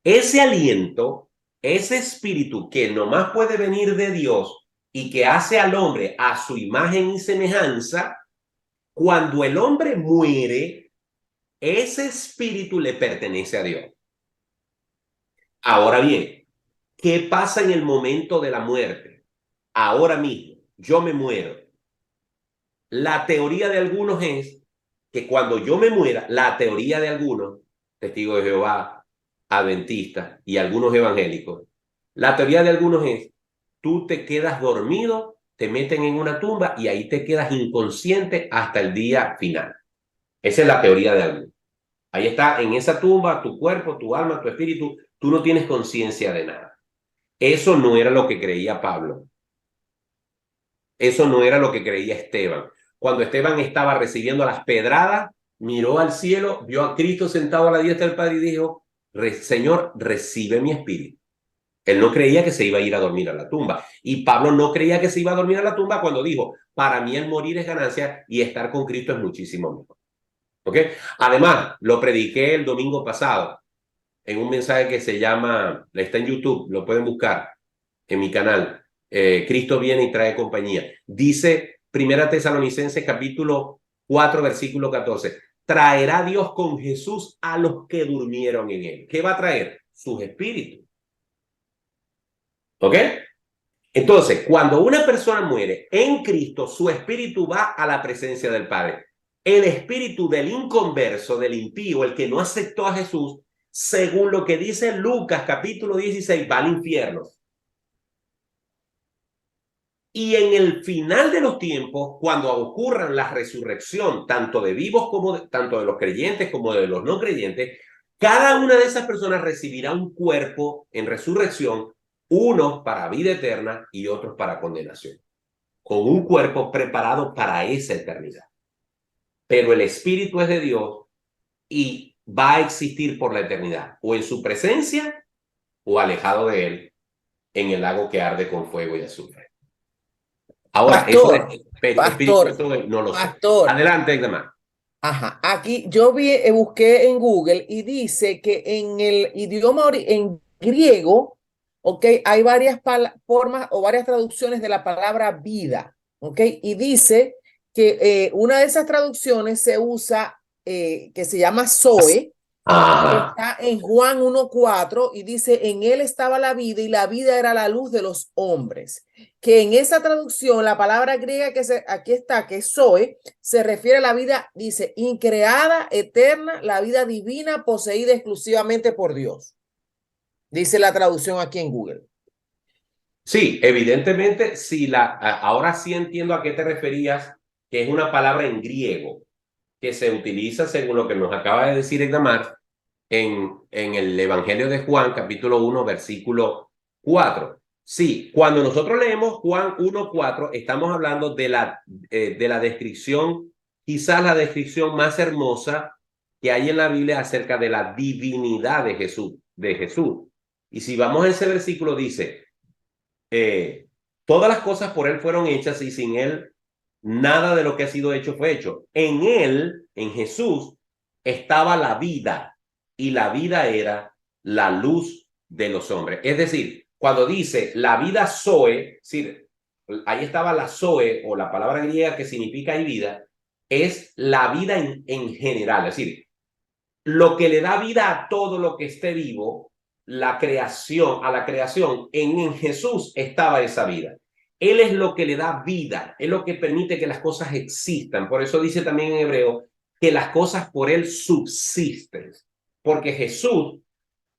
Ese aliento, ese espíritu que nomás puede venir de Dios y que hace al hombre a su imagen y semejanza, cuando el hombre muere, ese espíritu le pertenece a Dios. Ahora bien, ¿qué pasa en el momento de la muerte? Ahora mismo, yo me muero. La teoría de algunos es que cuando yo me muera, la teoría de algunos, testigos de Jehová, adventistas y algunos evangélicos, la teoría de algunos es, tú te quedas dormido, te meten en una tumba y ahí te quedas inconsciente hasta el día final. Esa es la teoría de algunos. Ahí está, en esa tumba, tu cuerpo, tu alma, tu espíritu, tú no tienes conciencia de nada. Eso no era lo que creía Pablo. Eso no era lo que creía Esteban. Cuando Esteban estaba recibiendo las pedradas, miró al cielo, vio a Cristo sentado a la diestra del Padre y dijo, Señor, recibe mi espíritu. Él no creía que se iba a ir a dormir a la tumba. Y Pablo no creía que se iba a dormir a la tumba cuando dijo, para mí el morir es ganancia y estar con Cristo es muchísimo mejor. ¿Ok? Además, lo prediqué el domingo pasado en un mensaje que se llama, está en YouTube, lo pueden buscar en mi canal, Cristo viene y trae compañía. Dice 1 Tesalonicenses capítulo 4, versículo 14, traerá Dios con Jesús a los que durmieron en él. ¿Qué va a traer? Sus espíritus. ¿Ok? Entonces, cuando una persona muere en Cristo, su espíritu va a la presencia del Padre. El espíritu del inconverso, del impío, el que no aceptó a Jesús, según lo que dice Lucas capítulo 16, va al infierno. Y en el final de los tiempos, cuando ocurra la resurrección, tanto de vivos como tanto de los creyentes como de los no creyentes, cada una de esas personas recibirá un cuerpo en resurrección, unos para vida eterna y otros para condenación, con un cuerpo preparado para esa eternidad. Pero el espíritu es de Dios y va a existir por la eternidad, o en su presencia o alejado de él, en el lago que arde con fuego y azufre. Ahora, Pastor, eso no lo sé. Adelante, Egdamar. Ajá, aquí yo busqué en Google y dice que en el idioma en griego, ok, hay varias formas o varias traducciones de la palabra vida, ok, y dice que una de esas traducciones se usa, que se llama Zoe, que está en Juan 1:4 y dice, en él estaba la vida y la vida era la luz de los hombres. Que en esa traducción, la palabra griega que aquí está, que es Zoe, se refiere a la vida, dice, increada, eterna, la vida divina poseída exclusivamente por Dios. Dice la traducción aquí en Google. Sí, evidentemente, ahora sí entiendo a qué te referías, que es una palabra en griego que se utiliza, según lo que nos acaba de decir Egdamar, en el Evangelio de Juan, capítulo 1, versículo 4. Sí, cuando nosotros leemos Juan 1:4, estamos hablando de la descripción, quizás la descripción más hermosa que hay en la Biblia acerca de la divinidad de Jesús. Y si vamos a ese versículo, dice, todas las cosas por él fueron hechas y sin él nada de lo que ha sido hecho fue hecho. En él, en Jesús, estaba la vida y la vida era la luz de los hombres. Es decir, cuando dice la vida Zoe, es decir, ahí estaba la Zoe o la palabra griega que significa hay vida, es la vida en general. Es decir, lo que le da vida a todo lo que esté vivo, a la creación, en Jesús estaba esa vida. Él es lo que le da vida, es lo que permite que las cosas existan. Por eso dice también en Hebreo que las cosas por él subsisten, porque Jesús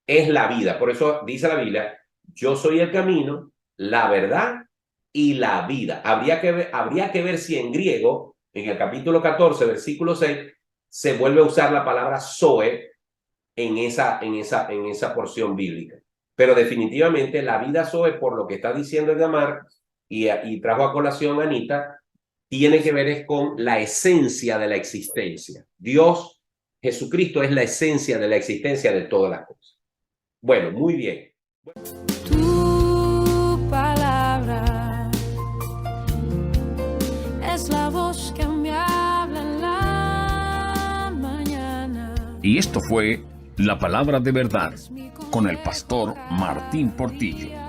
es la vida. Por eso dice la Biblia, yo soy el camino, la verdad y la vida. Habría que ver si en griego, en el capítulo 14, versículo 6, se vuelve a usar la palabra Zoe en esa porción bíblica. Pero definitivamente la vida Zoe, por lo que está diciendo Edamar y trajo a colación Anita, tiene que ver es con la esencia de la existencia. Dios, Jesucristo, es la esencia de la existencia de todas las cosas. Bueno, muy bien. Tu palabra es la voz que me habla en la mañana. Y esto fue La Palabra de Verdad con el pastor Martín Portillo.